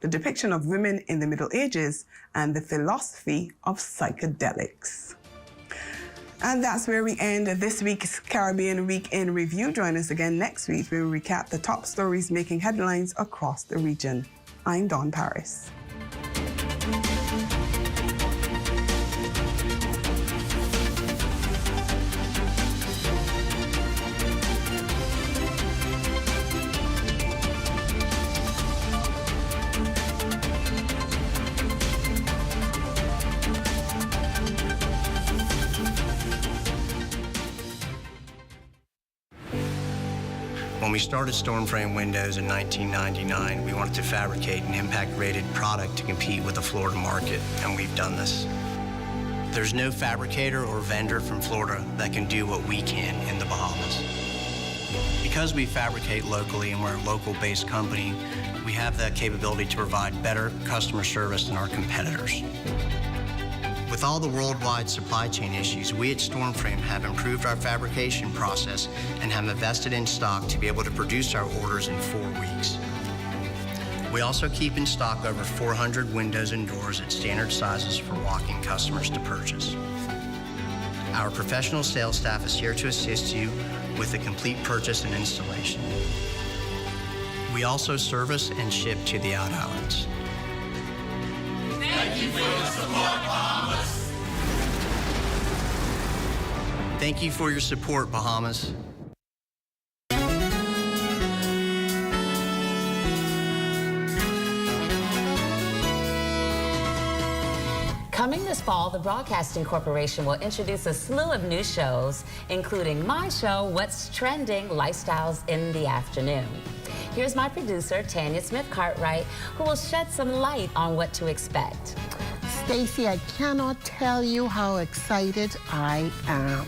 the depiction of women in the Middle Ages, and the philosophy of psychedelics. And that's where we end this week's Caribbean Week in Review. Join us again next week where we recap the top stories making headlines across the region. I'm Dawn Paris. When we started Stormframe Windows in 1999, we wanted to fabricate an impact-rated product to compete with the Florida market, and we've done this. There's no fabricator or vendor from Florida that can do what we can in the Bahamas. Because we fabricate locally and we're a local-based company, we have the capability to provide better customer service than our competitors. With all the worldwide supply chain issues, we at Stormframe have improved our fabrication process and have invested in stock to be able to produce our orders in 4 weeks. We also keep in stock over 400 windows and doors at standard sizes for walk-in customers to purchase. Our professional sales staff is here to assist you with the complete purchase and installation. We also service and ship to the Out Islands. Thank you for your support, Bahamas. Thank you for your support, Bahamas. Coming this fall, the Broadcasting Corporation will introduce a slew of new shows, including my show, What's Trending? Lifestyles in the Afternoon. Here's my producer, Tanya Smith-Cartwright, who will shed some light on what to expect. Stacy, I cannot tell you how excited I am.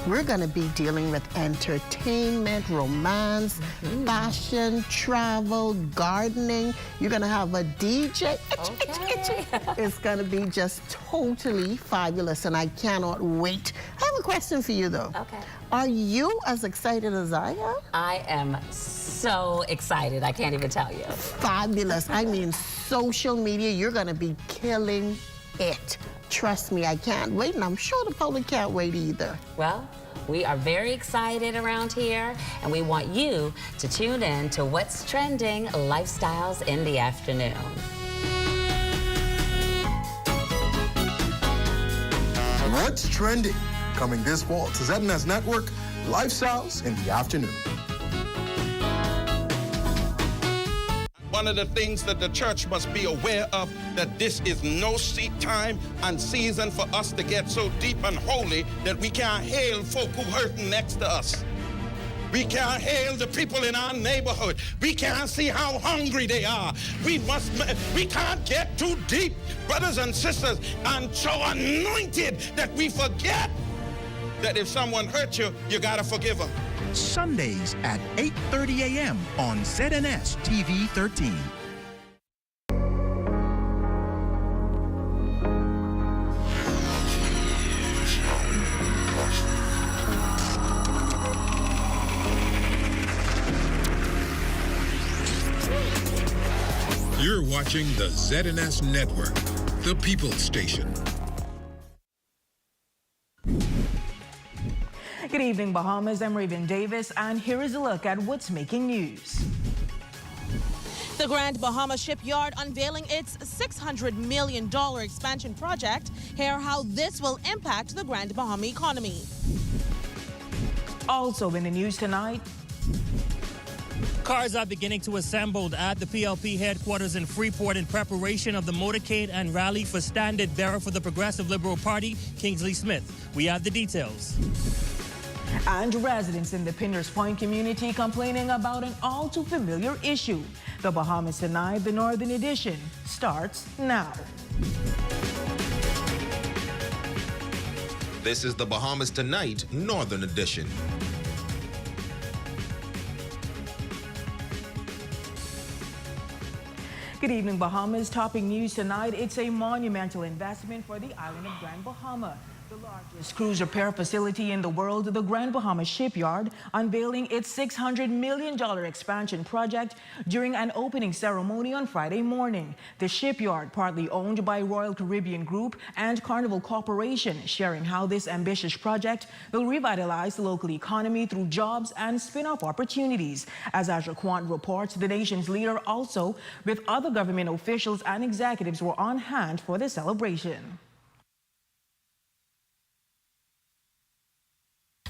We're going to be dealing with entertainment, romance, fashion, travel, gardening. You're going to have a DJ. Okay. It's going to be just totally fabulous, and I cannot wait. I have a question for you, though. Okay. Are you as excited as I am? I am so excited. I can't even tell you. Fabulous. I mean, social media, you're going to be killing it. Trust me, I can't wait, and I'm sure the public can't wait either. Well, we are very excited around here, and we want you to tune in to What's Trending? Lifestyles in the Afternoon. What's Trending? Coming this fall to ZNS Network, Lifestyles in the Afternoon. One of the things that the church must be aware of, that this is no time and season for us to get so deep and holy that we can't hail folk who hurting next to us. We can't hail the people in our neighborhood. We can't see how hungry they are. We can't get too deep, brothers and sisters, and so anointed that we forget that if someone hurt you, you gotta forgive them. Sundays at 8:30 a.m. on ZNS TV 13. You're watching the ZNS Network, the People's Station. Good evening, Bahamas. I'm Raven Davis, and here is a look at what's making news. The Grand Bahama Shipyard unveiling its $600 million expansion project. Hear how this will impact the Grand Bahama economy. Also in the news tonight, cars are beginning to assemble at the PLP headquarters in Freeport in preparation of the motorcade and rally for standard bearer for the Progressive Liberal Party, Kingsley Smith. We have the details. And residents in the Pinners Point community complaining about an all-too-familiar issue. The Bahamas Tonight, the Northern Edition, starts now. This is the Bahamas Tonight, Northern Edition. Good evening, Bahamas. Topping news tonight, it's a monumental investment for the island of Grand Bahama. This cruise repair facility in the world, the Grand Bahama Shipyard, unveiling its $600 million expansion project during an opening ceremony on Friday morning. The shipyard, partly owned by Royal Caribbean Group and Carnival Corporation, sharing how this ambitious project will revitalize the local economy through jobs and spin-off opportunities. As Azra Quant reports, the nation's leader also, with other government officials and executives, were on hand for the celebration.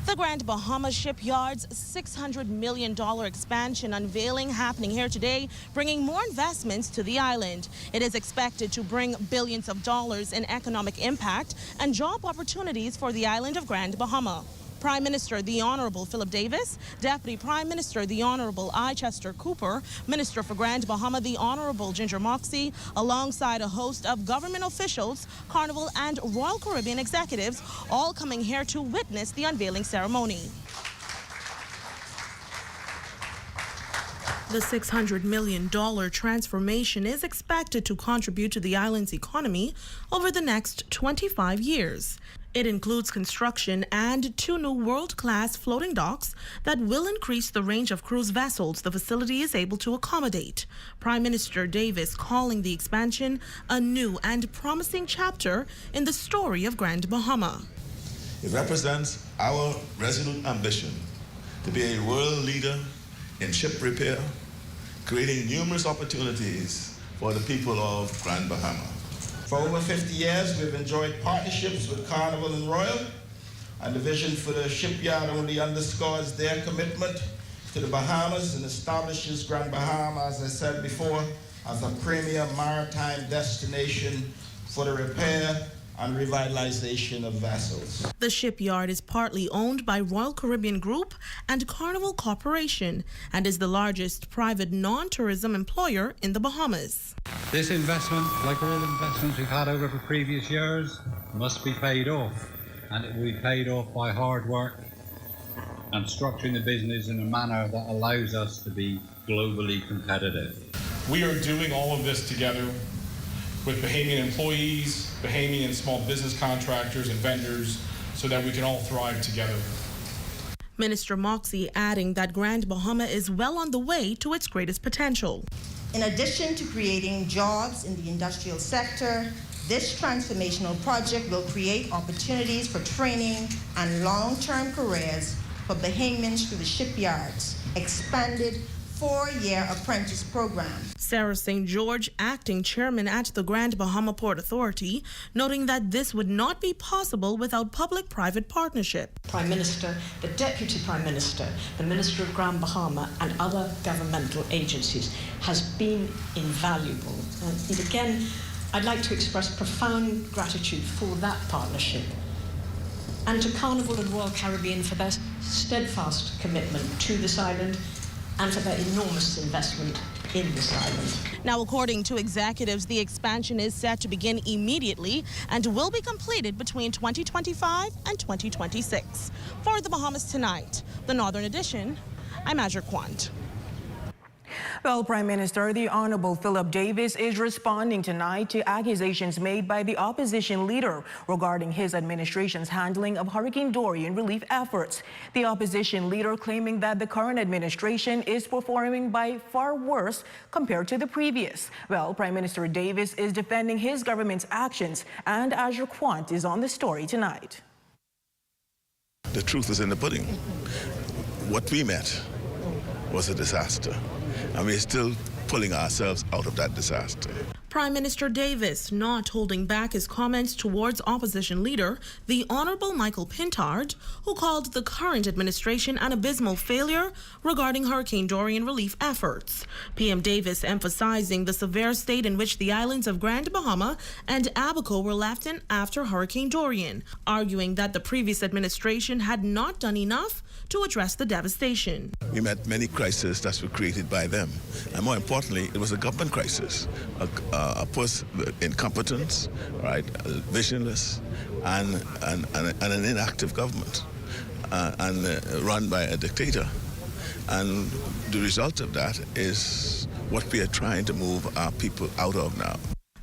The Grand Bahama Shipyard's $600 million expansion unveiling happening here today, bringing more investments to the island. It is expected to bring billions of dollars in economic impact and job opportunities for the island of Grand Bahama. Prime Minister the Honorable Philip Davis, Deputy Prime Minister the Honorable I. Chester Cooper, Minister for Grand Bahama the Honorable Ginger Moxey, alongside a host of government officials, Carnival and Royal Caribbean executives, all coming here to witness the unveiling ceremony. The $600 million transformation is expected to contribute to the island's economy over the next 25 years. It includes construction and 2 new world-class floating docks that will increase the range of cruise vessels the facility is able to accommodate. Prime Minister Davis calling the expansion a new and promising chapter in the story of Grand Bahama. It represents our resolute ambition to be a world leader in ship repair, creating numerous opportunities for the people of Grand Bahama. For over 50 years, we've enjoyed partnerships with Carnival and Royal, and the vision for the shipyard only underscores their commitment to the Bahamas and establishes Grand Bahama, as I said before, as a premier maritime destination for the repair and revitalization of vessels. The shipyard is partly owned by Royal Caribbean Group and Carnival Corporation and is the largest private non-tourism employer in the Bahamas. This investment, like all investments we've had over the previous years, must be paid off, and it will be paid off by hard work and structuring the business in a manner that allows us to be globally competitive. We are doing all of this together with Bahamian employees, Bahamian small business contractors and vendors, so that we can all thrive together. Minister Moxey adding that Grand Bahama is well on the way to its greatest potential. In addition to creating jobs in the industrial sector, this transformational project will create opportunities for training and long-term careers for Bahamians through the shipyard's expanded 4-year apprentice program. Sarah St. George, acting chairman at the Grand Bahama Port Authority, noting that this would not be possible without public-private partnership. Prime Minister, the Deputy Prime Minister, the Minister of Grand Bahama and other governmental agencies has been invaluable. And again, I'd like to express profound gratitude for that partnership and to Carnival and Royal Caribbean for their steadfast commitment to this island and for their enormous investment in this island. Now, according to executives, the expansion is set to begin immediately and will be completed between 2025 and 2026. For the Bahamas Tonight, the Northern Edition, I'm Azra Quant. Well, Prime Minister, the Honorable Philip Davis is responding tonight to accusations made by the opposition leader regarding his administration's handling of Hurricane Dorian relief efforts. The opposition leader claiming that the current administration is performing by far worse compared to the previous. Well, Prime Minister Davis is defending his government's actions, and Azra Quant is on the story tonight. The truth is in the pudding. What we met was a disaster, and we're still pulling ourselves out of that disaster. Prime Minister Davis not holding back his comments towards opposition leader, the Honorable Michael Pintard, who called the current administration an abysmal failure regarding Hurricane Dorian relief efforts. PM Davis emphasizing the severe state in which the islands of Grand Bahama and Abaco were left in after Hurricane Dorian, arguing that the previous administration had not done enough to address the devastation. We met many crises that were created by them, and more importantly, it was a government crisis, incompetence, right, visionless, and an inactive government, run by a dictator. And the result of that is what we are trying to move our people out of now.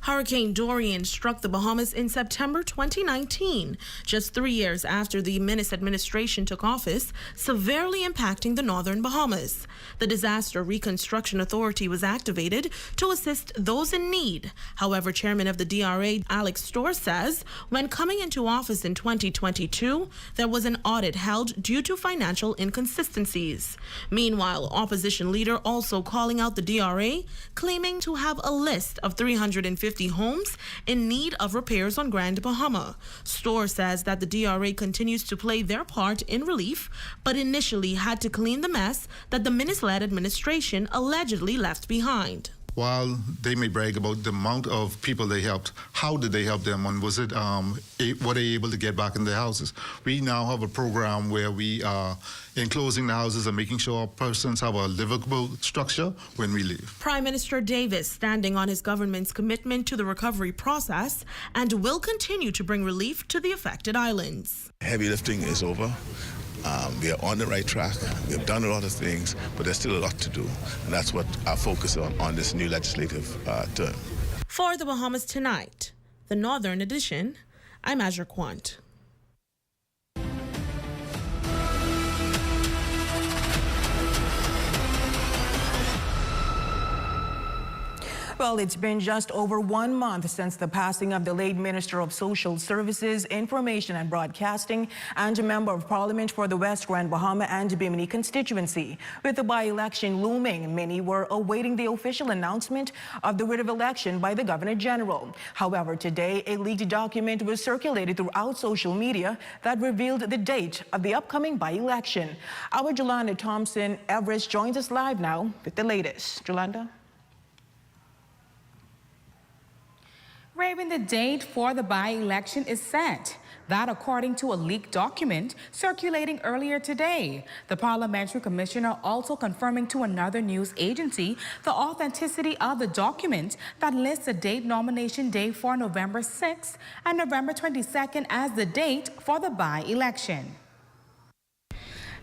Hurricane Dorian struck the Bahamas in September 2019, just 3 years after the Menace administration took office, severely impacting the northern Bahamas. The Disaster Reconstruction Authority was activated to assist those in need. However, Chairman of the DRA, Alex Storr, says when coming into office in 2022, there was an audit held due to financial inconsistencies. Meanwhile, opposition leader also calling out the DRA, claiming to have a list of 350 homes in need of repairs on Grand Bahama. Storr says that the DRA continues to play their part in relief, but initially had to clean the mess that the Menace-led administration allegedly left behind. While they may brag about the amount of people they helped, how did they help them, and was it were they able to get back in their houses? We now have a program where we are enclosing the houses and making sure persons have a livable structure when we leave. Prime Minister Davis standing on his government's commitment to the recovery process and will continue to bring relief to the affected islands. Heavy lifting is over. We are on the right track. We have done a lot of things, but there's still a lot to do. And that's what our focus on this new legislative term. For the Bahamas Tonight, the Northern Edition, I'm Azure Quant. Well, it's been just over 1 month since the passing of the late Minister of Social Services, Information and Broadcasting, and a Member of Parliament for the West Grand Bahama and Bimini constituency. With the by-election looming, many were awaiting the official announcement of the writ of election by the Governor General. However, today, a leaked document was circulated throughout social media that revealed the date of the upcoming by-election. Our Jolanda Thompson Everest joins us live now with the latest. Jolanda? Raven, the date for the by-election is set. That according to a leaked document circulating earlier today. The parliamentary commissioner also confirming to another news agency the authenticity of the document that lists the date nomination day for November 6th and November 22nd as the date for the by-election.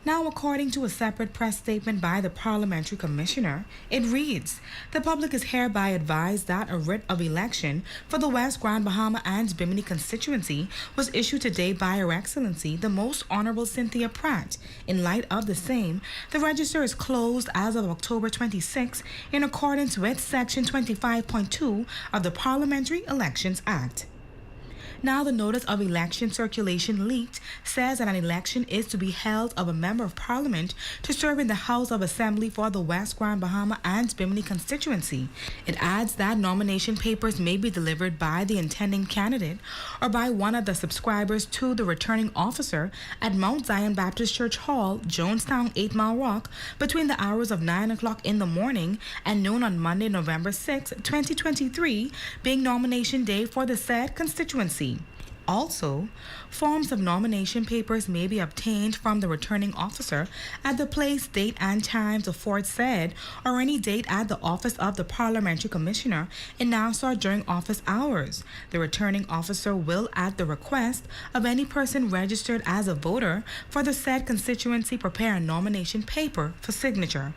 Now, according to a separate press statement by the parliamentary commissioner, it reads, the public is hereby advised that a writ of election for the West Grand Bahama and Bimini constituency was issued today by Her Excellency, the Most Honorable Cynthia Pratt. In light of the same, the register is closed as of October 26 in accordance with Section 25.2 of the Parliamentary Elections Act. Now, the notice of election circulation leaked says that an election is to be held of a member of parliament to serve in the House of Assembly for the West Grand Bahama and Bimini constituency. It adds that nomination papers may be delivered by the intending candidate or by one of the subscribers to the returning officer at Mount Zion Baptist Church Hall, Jonestown, 8 Mile Rock, between the hours of 9 o'clock in the morning and noon on Monday, November 6, 2023, being nomination day for the said constituency. Also, forms of nomination papers may be obtained from the returning officer at the place, date, and times aforesaid, or any date at the office of the parliamentary commissioner in Nassau during office hours. The returning officer will, at the request of any person registered as a voter for the said constituency, prepare a nomination paper for signature.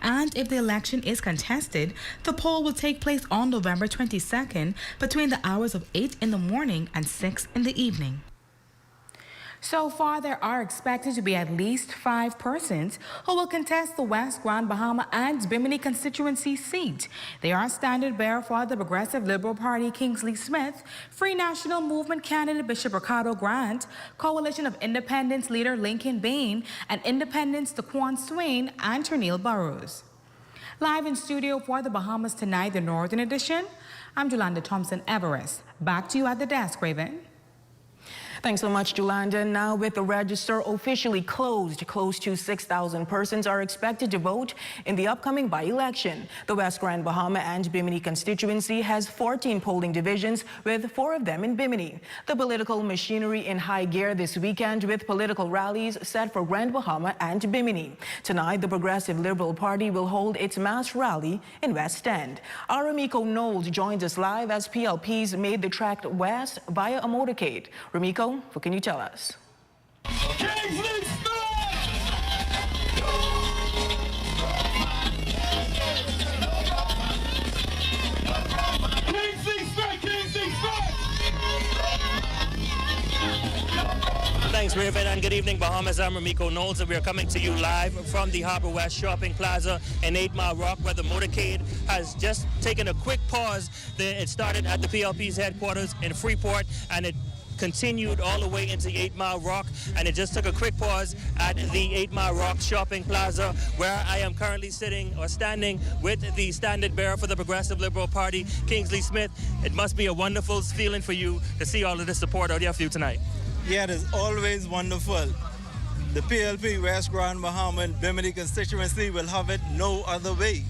And if the election is contested, the poll will take place on November 22nd between the hours of 8 in the morning and 6 in the evening. So far, there are expected to be at least 5 persons who will contest the West Grand Bahama and Bimini constituency seat. They are standard bearer for the Progressive Liberal Party Kingsley Smith, Free National Movement candidate Bishop Ricardo Grant, Coalition of Independents leader Lincoln Bain, and Independents Daquan Swain and Ternille Burrows. Live in studio for the Bahamas Tonight, the Northern Edition, I'm Jolanda Thompson Everest. Back to you at the desk, Raven. Thanks so much, Jolanda. Now, with the register officially closed, close to 6,000 persons are expected to vote in the upcoming by-election. The West Grand Bahama and Bimini constituency has 14 polling divisions, with 4 of them in Bimini. The political machinery in high gear this weekend, with political rallies set for Grand Bahama and Bimini. Tonight, the Progressive Liberal Party will hold its mass rally in West End. Our Ramiko Knowles joins us live as PLPs made the trek west via a motorcade. Ramiko, what can you tell us? Kingsley Smith! Thanks, Raven, and good evening, Bahamas. I'm Ramiko Knowles, and we are coming to you live from the Harbor West Shopping Plaza in 8 Mile Rock, where the motorcade has just taken a quick pause. It started at the PLP's headquarters in Freeport, and it continued all the way into 8 Mile Rock, and it just took a quick pause at the 8 Mile Rock Shopping Plaza, where I am currently standing with the standard bearer for the Progressive Liberal Party, Kingsley Smith. It must be a wonderful feeling for you to see all of this support out there for you tonight. Yeah, it is always wonderful. The PLP West Grand Bahama and Bimini constituency will have it no other way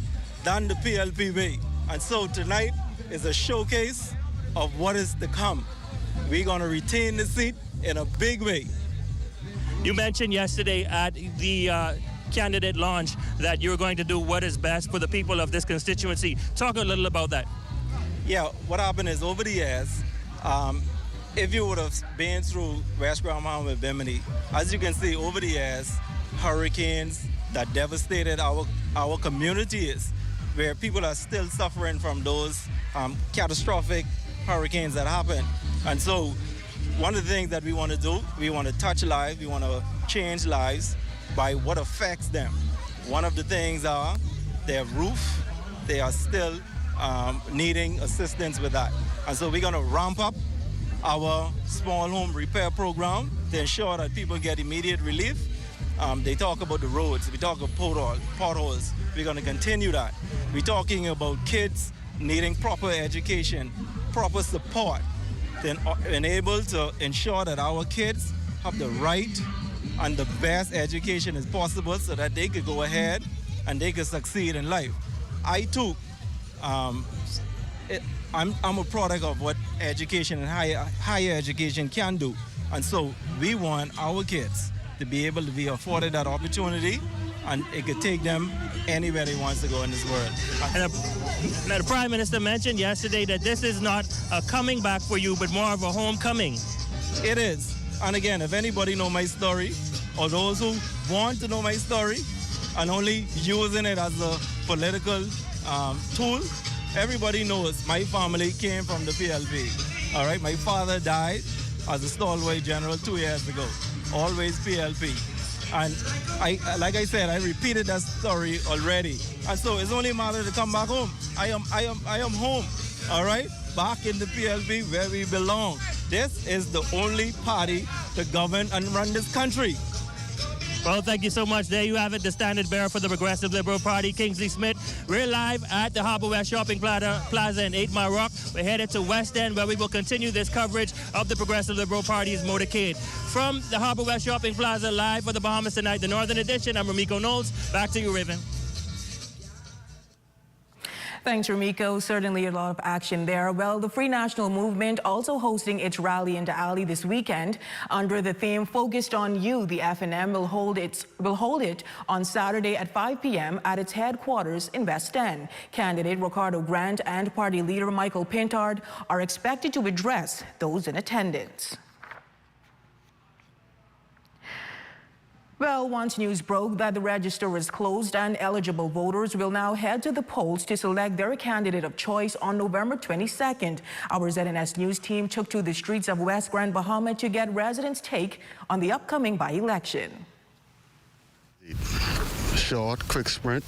than the PLP way. And so tonight is a showcase of what is to come. We're going to retain the seat in a big way. You mentioned yesterday at the candidate launch that you're going to do what is best for the people of this constituency. Talk a little about that. Yeah, what happened is over the years, if you would have been through West Grand Bahama and Bimini, as you can see over the years, hurricanes that devastated our communities, where people are still suffering from those catastrophic hurricanes that happened. And so one of the things that we want to do, we want to touch lives, we want to change lives by what affects them. One of the things are their roof, they are still needing assistance with that. And so we're going to ramp up our small home repair program to ensure that people get immediate relief. They talk about the roads, we talk about potholes. We're going to continue that. We're talking about kids needing proper education, proper support, then able to ensure that our kids have the right and the best education as possible so that they could go ahead and they could succeed in life. I too, I'm a product of what education and higher education can do. And so we want our kids to be able to be afforded that opportunity, and it could take them anywhere they want to go in this world. And the Prime Minister mentioned yesterday that this is not a coming back for you, but more of a homecoming. It is. And again, if anybody know my story, or those who want to know my story, and only using it as a political tool, everybody knows my family came from the PLP. All right, my father died as a stalwart general 2 years ago. Always PLP. And like I said, I repeated that story already. And so it's only a matter to come back home. I am home, all right? Back in the PLP where we belong. This is the only party to govern and run this country. Well, thank you so much. There you have it, the standard bearer for the Progressive Liberal Party, Kingsley Smith. We're live at the Harbor West Shopping Plaza in 8 Mile Rock. We're headed to West End, where we will continue this coverage of the Progressive Liberal Party's motorcade. From the Harbor West Shopping Plaza, live for the Bahamas Tonight, the Northern Edition, I'm Ramiko Knowles. Back to you, Raven. Thanks, Ramiko. Certainly a lot of action there. Well, the Free National Movement also hosting its rally in the alley this weekend under the theme Focused on You. The FNM will hold it on Saturday at 5 p.m. at its headquarters in West End. Candidate Ricardo Grant and party leader Michael Pintard are expected to address those in attendance. Well, once news broke that the register is closed and eligible voters will now head to the polls to select their candidate of choice on November 22nd. Our ZNS News team took to the streets of West Grand Bahama to get residents' take on the upcoming by-election. Short, quick sprint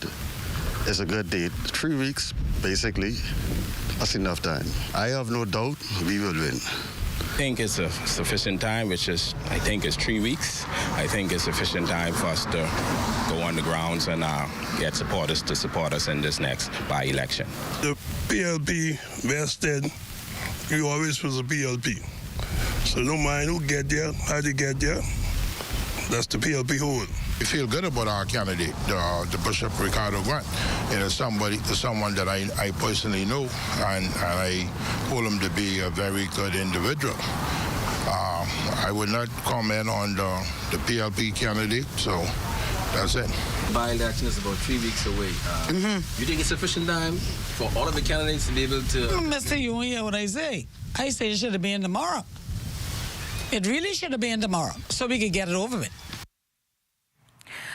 is a good date. 3 weeks, basically, that's enough time. I have no doubt we will win. I think it's a sufficient time, which is, I think it's 3 weeks. I think it's sufficient time for us to go on the grounds and get supporters to support us in this next by-election. The PLP West End, we always was a PLP. So no mind who get there, how they get there, that's the PLP hold. We feel good about our candidate, the Bishop Ricardo Grant. You know, someone that I personally know, and I hold him to be a very good individual. I would not comment on the PLP candidate, so that's it. By-election is about 3 weeks away. You think it's sufficient time for all of the candidates to be able to... Mr. You won't hear what I say. I say it should have been tomorrow. It really should have been tomorrow, so we could get it over with.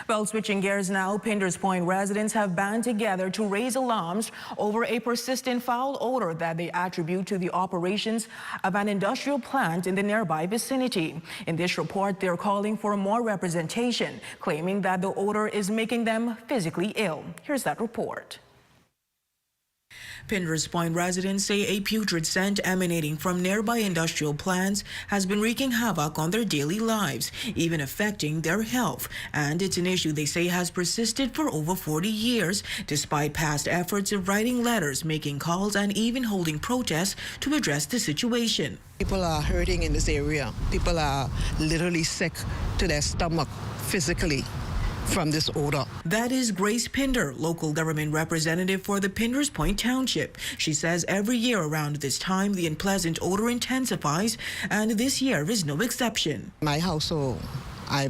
Well, switching gears now, Pinders Point residents have band together to raise alarms over a persistent foul odor that they attribute to the operations of an industrial plant in the nearby vicinity. In this report, they're calling for more representation, claiming that the odor is making them physically ill. Here's that report. Pinders Point residents say a putrid scent emanating from nearby industrial plants has been wreaking havoc on their daily lives, even affecting their health. And it's an issue they say has persisted for over 40 years, despite past efforts of writing letters, making calls, and even holding protests to address the situation. People are hurting in this area. People are literally sick to their stomach physically from this odor. That is Grace Pinder, local government representative for the Pinders Point Township. She says every year around this time, the unpleasant odor intensifies, and this year is no exception. My household,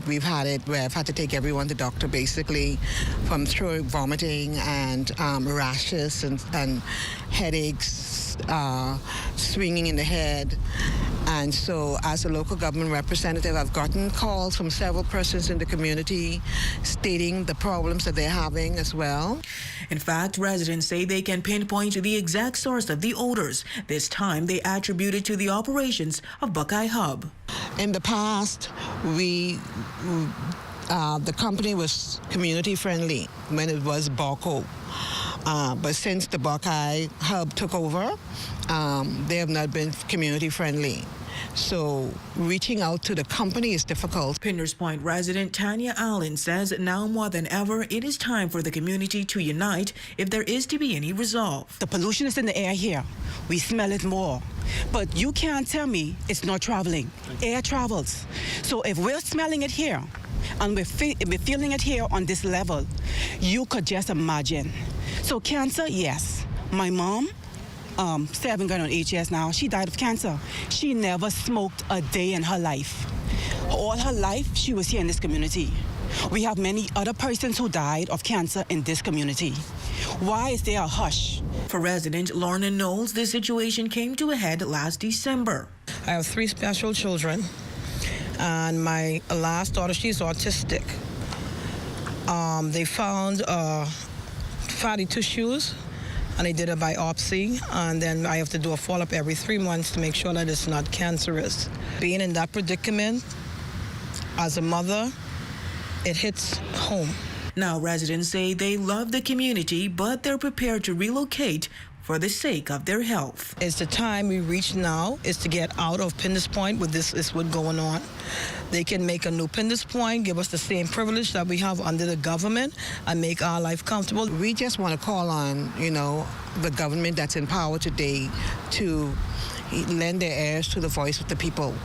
we've had it where I've had to take everyone to doctor basically from throat vomiting and rashes and headaches, swinging in the head. And so as a local government representative, I've gotten calls from several persons in the community stating the problems that they're having as well. In fact, residents say they can pinpoint the exact source of the odors. This time they attribute it to the operations of Buckeye Hub. In the past, the company was community friendly when it was Barco. But since the Buckeye Hub took over, they have not been community friendly. So reaching out to the company is difficult. Pinders Point resident Tanya Allen says now more than ever, it is time for the community to unite if there is to be any resolve. The pollution is in the air here. We smell it more. But you can't tell me it's not traveling. Air travels. So if we're smelling it here and we're feeling it here on this level, you could just imagine. So cancer, yes. My mom, 7 going on 8 years now, she died of cancer. She never smoked a day in her life. All her life, she was here in this community. We have many other persons who died of cancer in this community. Why is there a hush? For resident Lorna Knowles, this situation came to a head last December. I have 3 special children, and my last daughter, she's autistic. They found fatty tissues, and they did a biopsy, and then I have to do a follow-up every 3 months to make sure that it's not cancerous. Being in that predicament, as a mother, it hits home. Now residents say they love the community, but they're prepared to relocate for the sake of their health. It's the time we reach now is to get out of Pinders Point with this is what's going on. They can make a new Pinders Point, give us the same privilege that we have under the government, and make our life comfortable. We just want to call on, the government that's in power today to lend their ears to the voice of the people.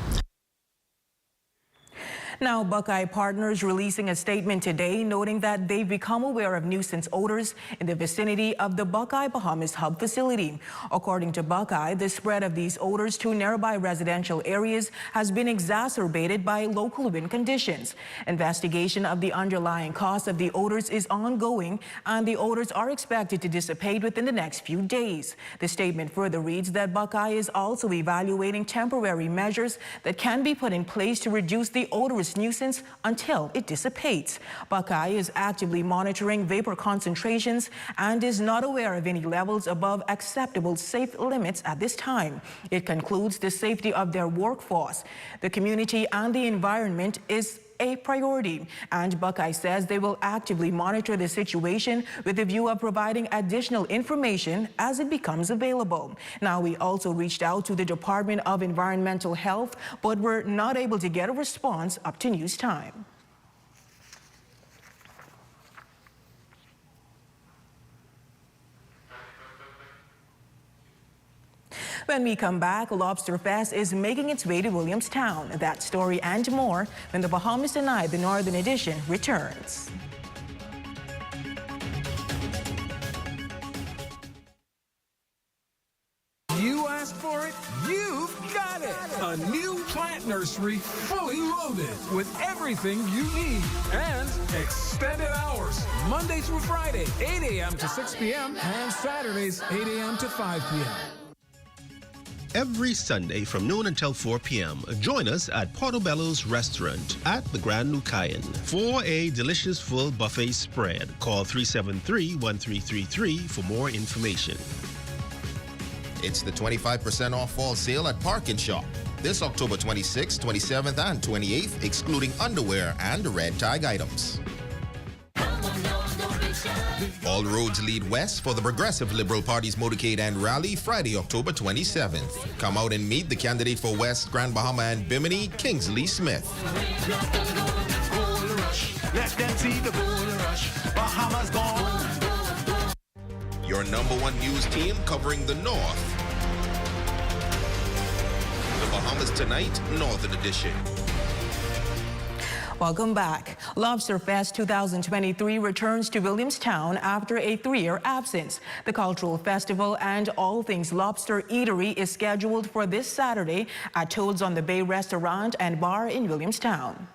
Now, Buckeye Partners releasing a statement today noting that they've become aware of nuisance odors in the vicinity of the Buckeye Bahamas Hub facility. According to Buckeye, the spread of these odors to nearby residential areas has been exacerbated by local wind conditions. Investigation of the underlying cause of the odors is ongoing, and the odors are expected to dissipate within the next few days. The statement further reads that Buckeye is also evaluating temporary measures that can be put in place to reduce the odorous nuisance until it dissipates. Buckeye is actively monitoring vapor concentrations and is not aware of any levels above acceptable safe limits at this time. It concludes the safety of their workforce, the community, and the environment is a priority, and Buckeye says they will actively monitor the situation with a view of providing additional information as it becomes available. Now, we also reached out to the Department of Environmental Health, but were not able to get a response up to news time. When we come back, Lobster Fest is making its way to Williamstown. That story and more when the Bahamas Tonight, the Northern Edition, returns. You asked for it, you've got it. A new plant nursery, fully loaded with everything you need and extended hours. Monday through Friday, 8 a.m. to 6 p.m. and Saturdays, 8 a.m. to 5 p.m. every Sunday from noon until 4 p.m. Join us at Portobello's Restaurant at the Grand Lucayan for a delicious full buffet spread. Call 373-1333 for more information. It's the 25% off fall sale at Park & Shop. This October 26th, 27th, and 28th, excluding underwear and red tag items. All roads lead west for the Progressive Liberal Party's motorcade and rally Friday, October 27th. Come out and meet the candidate for West, Grand Bahama, and Bimini, Kingsley Smith. Let them see the gold rush. Bahamas gone. Your #1 news team covering the North. The Bahamas Tonight, Northern Edition. Welcome back. Lobster Fest 2023 returns to Williamstown after a 3-year absence. The cultural festival and all things lobster eatery is scheduled for this Saturday at Toads on the Bay Restaurant and Bar in Williamstown.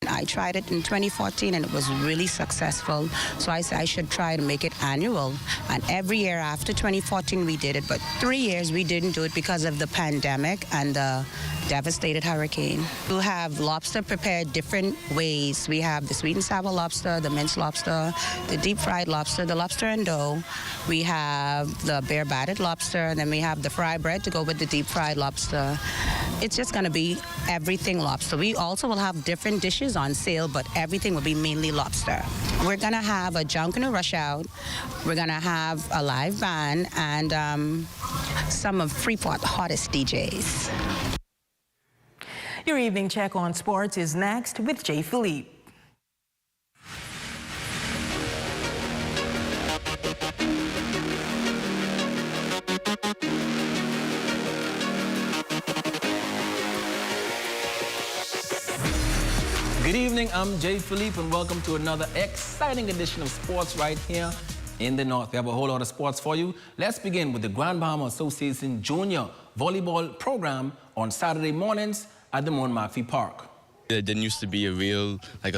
I tried it in 2014 and it was really successful, so I said I should try to make it annual. And every year after 2014 we did it, but 3 years we didn't do it because of the pandemic and the devastated hurricane. We'll have lobster prepared different ways. We have the sweet and sour lobster, the minced lobster, the deep fried lobster, the lobster and dough. We have the bare batted lobster, and then we have the fry bread to go with the deep fried lobster. It's just going to be everything lobster. We also will have different dishes on sale, but everything will be mainly lobster. We're going to have a junk and a rush out. We're going to have a live band and some of Freeport's hottest DJs. Your evening check on sports is next with Jay Philippe. Good evening, I'm Jay Philippe, and welcome to another exciting edition of sports right here in the North. We have a whole lot of sports for you. Let's begin with the Grand Bahama Association Junior Volleyball Program on Saturday mornings at the Mount Macphy Park. There didn't used to be a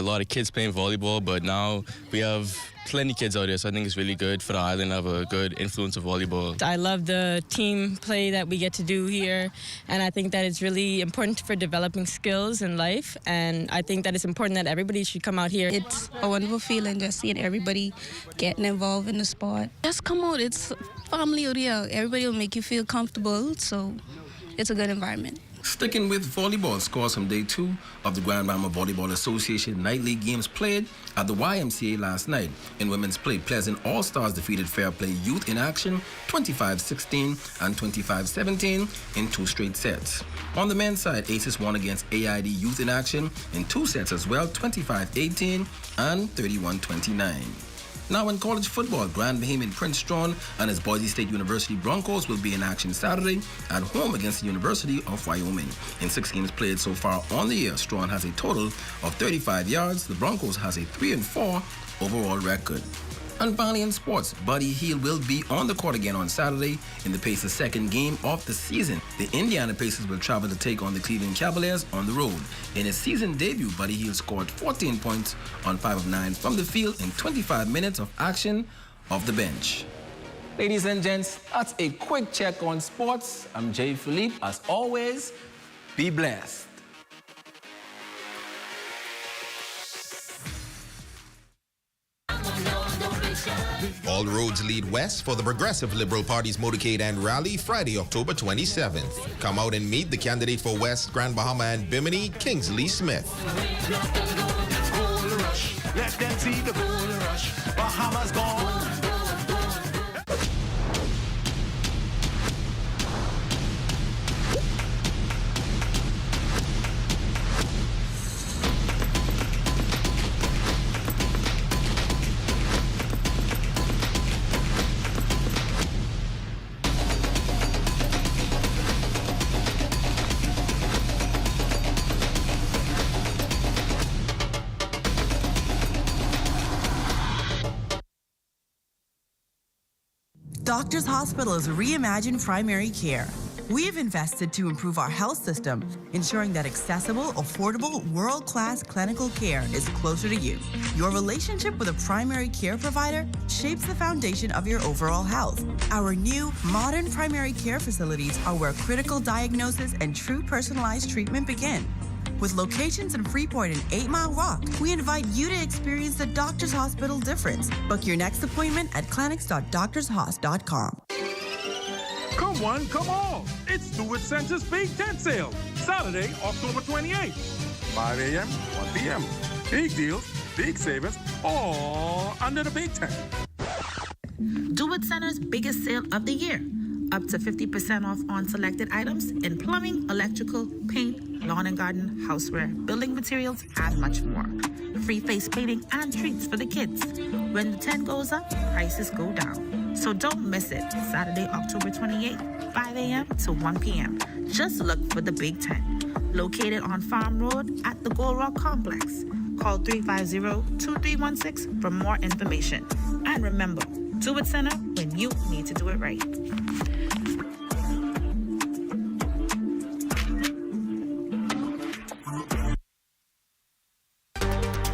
lot of kids playing volleyball, but now we have plenty kids out there, so I think it's really good for the island to have a good influence of volleyball. I love the team play that we get to do here, and I think that it's really important for developing skills in life, and I think that it's important that everybody should come out here. It's a wonderful feeling just seeing everybody getting involved in the sport. Just come out, it's family out here. Everybody will make you feel comfortable, so it's a good environment. Sticking with volleyball, scores from day 2 of the Grand Bahama Volleyball Association Night League games played at the YMCA last night. In women's play, Pleasant All-Stars defeated Fair Play Youth in Action 25-16 and 25-17 in 2 straight sets. On the men's side, Aces won against AID Youth in Action in 2 sets as well, 25-18 and 31-29. Now in college football, Grand Bahamian Prince Straughn and his Boise State University Broncos will be in action Saturday at home against the University of Wyoming. In 6 games played so far on the year, Straughn has a total of 35 yards. The Broncos has a 3-4 overall record. And finally in sports, Buddy Hield will be on the court again on Saturday in the Pacers' second game of the season. The Indiana Pacers will travel to take on the Cleveland Cavaliers on the road. In his season debut, Buddy Hield scored 14 points on 5 of 9 from the field in 25 minutes of action off the bench. Ladies and gents, that's a quick check on sports. I'm Jay Philippe. As always, be blessed. All roads lead west for the Progressive Liberal Party's motorcade and rally Friday, October 27th. Come out and meet the candidate for West, Grand Bahama, and Bimini, Kingsley Smith. Let them see the gold rush. Bahamas gone. Doctors Hospitals reimagine primary care. We've invested to improve our health system, ensuring that accessible, affordable, world-class clinical care is closer to you. Your relationship with a primary care provider shapes the foundation of your overall health. Our new, modern primary care facilities are where critical diagnosis and true personalized treatment begin. With locations in Freeport and 8 Mile Rock, we invite you to experience the Doctors Hospital difference. Book your next appointment at clinics.doctorshos.com. Come one, come all. It's Do It Center's Big Tent Sale. Saturday, October 28th. 5 a.m., 1 p.m. Big deals, big savings, all under the Big Tent. Do It Center's biggest sale of the year. Up to 50% off on selected items in plumbing, electrical, paint, lawn and garden, houseware, building materials, and much more. Free face painting and treats for the kids. When the tent goes up, prices go down. So don't miss it. Saturday, October 28th, 5 a.m. to 1 p.m. Just look for the Big Tent. Located on Farm Road at the Gold Rock Complex. Call 350-2316 for more information. And remember, Do It Center when you need to do it right.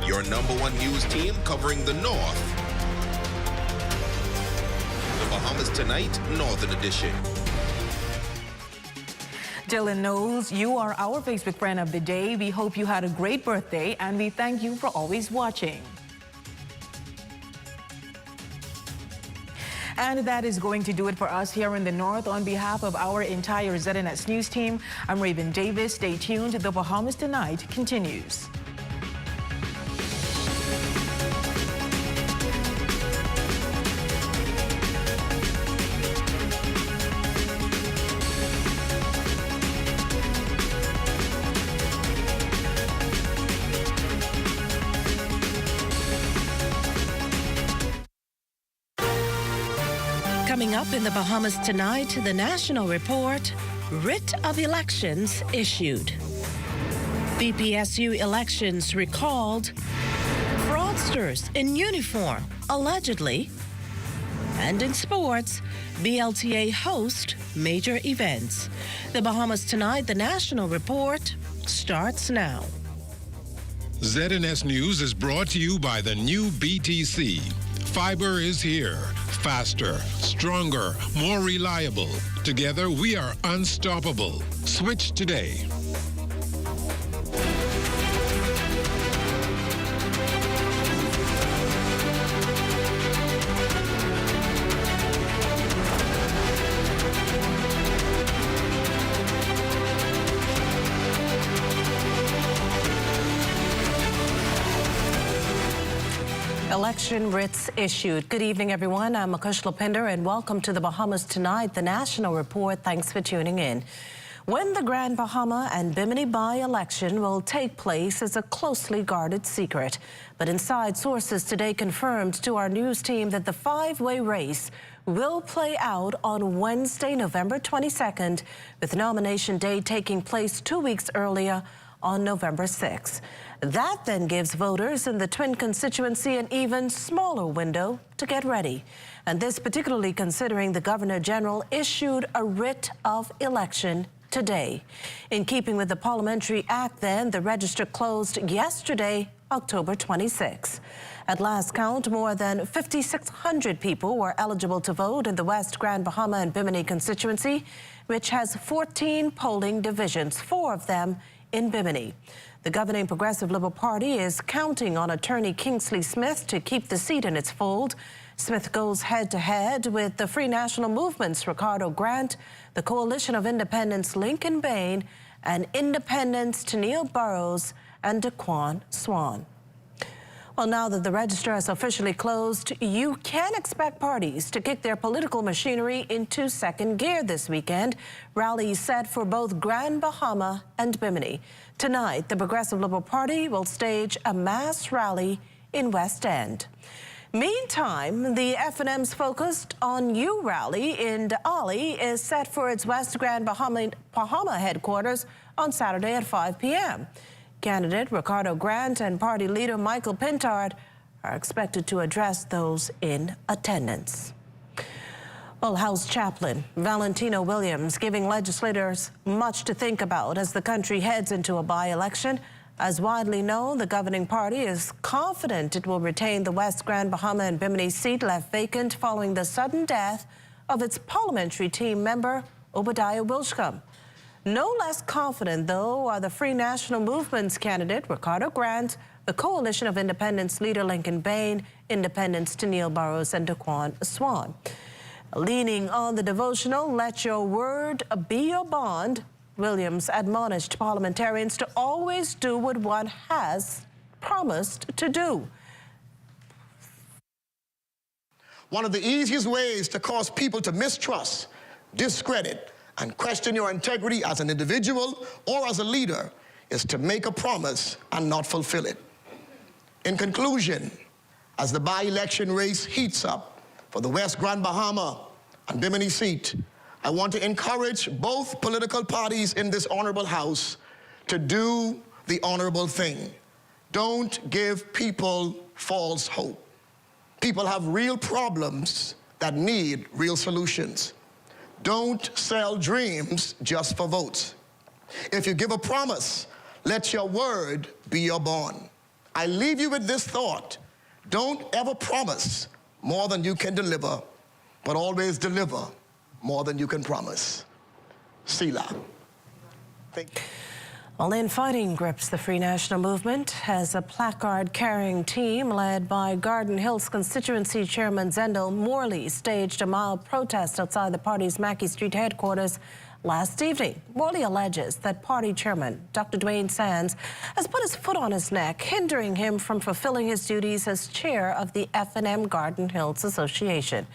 Your #1 news team covering the North. The Bahamas Tonight, Northern Edition. Dylan Knowles, you are our Facebook friend of the day. We hope you had a great birthday, and we thank you for always watching. And that is going to do it for us here in the North. On behalf of our entire ZNS News team, I'm Raven Davis. Stay tuned. The Bahamas Tonight continues. Coming up in the Bahamas Tonight, the National Report, writ of elections issued. BPSU elections recalled, fraudsters in uniform, allegedly. And in sports, BLTA host major events. The Bahamas Tonight, the National Report, starts now. ZNS News is brought to you by the new BTC. Fiber is here. Faster, stronger, more reliable. Together, we are unstoppable. Switch today. Election writs issued. Good evening, everyone. I'm Akush Lopinder, and welcome to the Bahamas Tonight, the National Report. Thanks for tuning in. When the Grand Bahama and Bimini by-election will take place is a closely guarded secret. But inside sources today confirmed to our news team that the five-way race will play out on Wednesday, November 22nd, with nomination day taking place 2 weeks earlier on November 6th. That then gives voters in the Twin constituency an even smaller window to get ready. And this particularly considering the Governor General issued a writ of election today. In keeping with the Parliamentary Act then, the register closed yesterday, October 26. At last count, more than 5,600 people were eligible to vote in the West Grand Bahama and Bimini constituency, which has 14 polling divisions, 4 of them in Bimini. The governing Progressive Liberal Party is counting on attorney Kingsley Smith to keep the seat in its fold. Smith goes head-to-head with the Free National Movement's Ricardo Grant, the Coalition of Independents Lincoln Bain, and Independents Tennille Burrows and Daquan Swan. Well, now that the register has officially closed, you can expect parties to kick their political machinery into second gear this weekend. Rallies set for both Grand Bahama and Bimini. Tonight, the Progressive Liberal Party will stage a mass rally in West End. Meantime, the F&M's Focused on You rally in Da'ali is set for its West Grand Bahama headquarters on Saturday at 5 p.m. Candidate Ricardo Grant and party leader Michael Pintard are expected to address those in attendance. Well, House Chaplain Valentino Williams giving legislators much to think about as the country heads into a by-election. As widely known, the governing party is confident it will retain the West Grand Bahama and Bimini seat left vacant following the sudden death of its parliamentary team member, Obadiah Wilshcombe. No less confident, though, are the Free National Movement's candidate, Ricardo Grant, the Coalition of Independents leader, Lincoln Bain, Independents Tennille Burrows, and Daquan Swan. Leaning on the devotional, "Let your word be your bond," Williams admonished parliamentarians to always do what one has promised to do. One of the easiest ways to cause people to mistrust, discredit, and question your integrity as an individual or as a leader is to make a promise and not fulfill it. In conclusion, as the by-election race heats up for the West Grand Bahama and Bimini seat, I want to encourage both political parties in this honorable House to do the honorable thing. Don't give people false hope. People have real problems that need real solutions. Don't sell dreams just for votes. If you give a promise, let your word be your bond. I leave you with this thought: don't ever promise more than you can deliver, but always deliver more than you can promise. Selah. Thank you. Well, infighting grips the Free National Movement as a placard-carrying team led by Garden Hills constituency chairman Zendel Morley staged a mild protest outside the party's Mackey Street headquarters last evening. Morley alleges that party chairman Dr. Dwayne Sands has put his foot on his neck, hindering him from fulfilling his duties as chair of the F&M Garden Hills Association.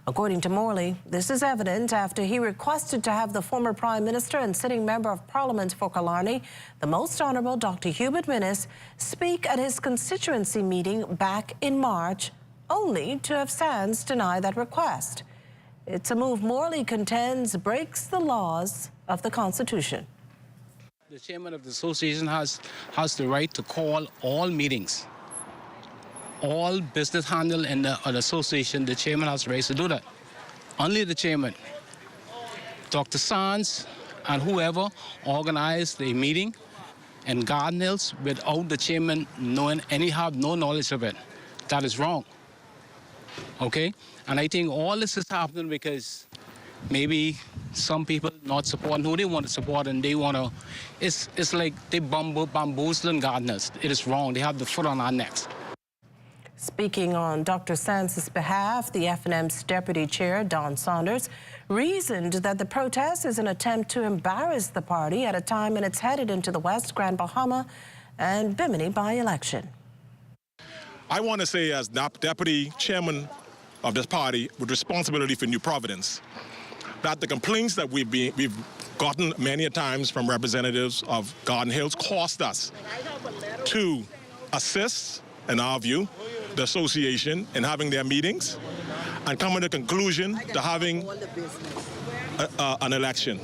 According to Morley, this is evident after he requested to have the former Prime Minister and sitting Member of Parliament for Killarney, the Most Honourable Dr. Hubert Minnis, speak at his constituency meeting back in March, only to have Sands deny that request. It's a move Morley contends breaks the laws of the Constitution. The chairman of the association has the right to call all meetings. All business handled in an association, the chairman has the right to do that. Only the chairman. Dr. Sands and whoever organized the meeting in Garden Hills without the chairman knowing have no knowledge of it. That is wrong. Okay? And I think all this is happening because maybe some people not supporting who they want to support, and they want to, it's like they bamboozling Garden Hills. It is wrong. They have the foot on our necks. Speaking on Dr. Sands' behalf, the F&M's deputy chair, Don Saunders, reasoned that the protest is an attempt to embarrass the party at a time when it's headed into the West Grand Bahama and Bimini by-election. I want to say, as deputy chairman of this party with responsibility for New Providence, that the complaints that we've gotten many a times from representatives of Garden Hills cost us to assist, in our view, the association in having their meetings and come to the conclusion to having an election.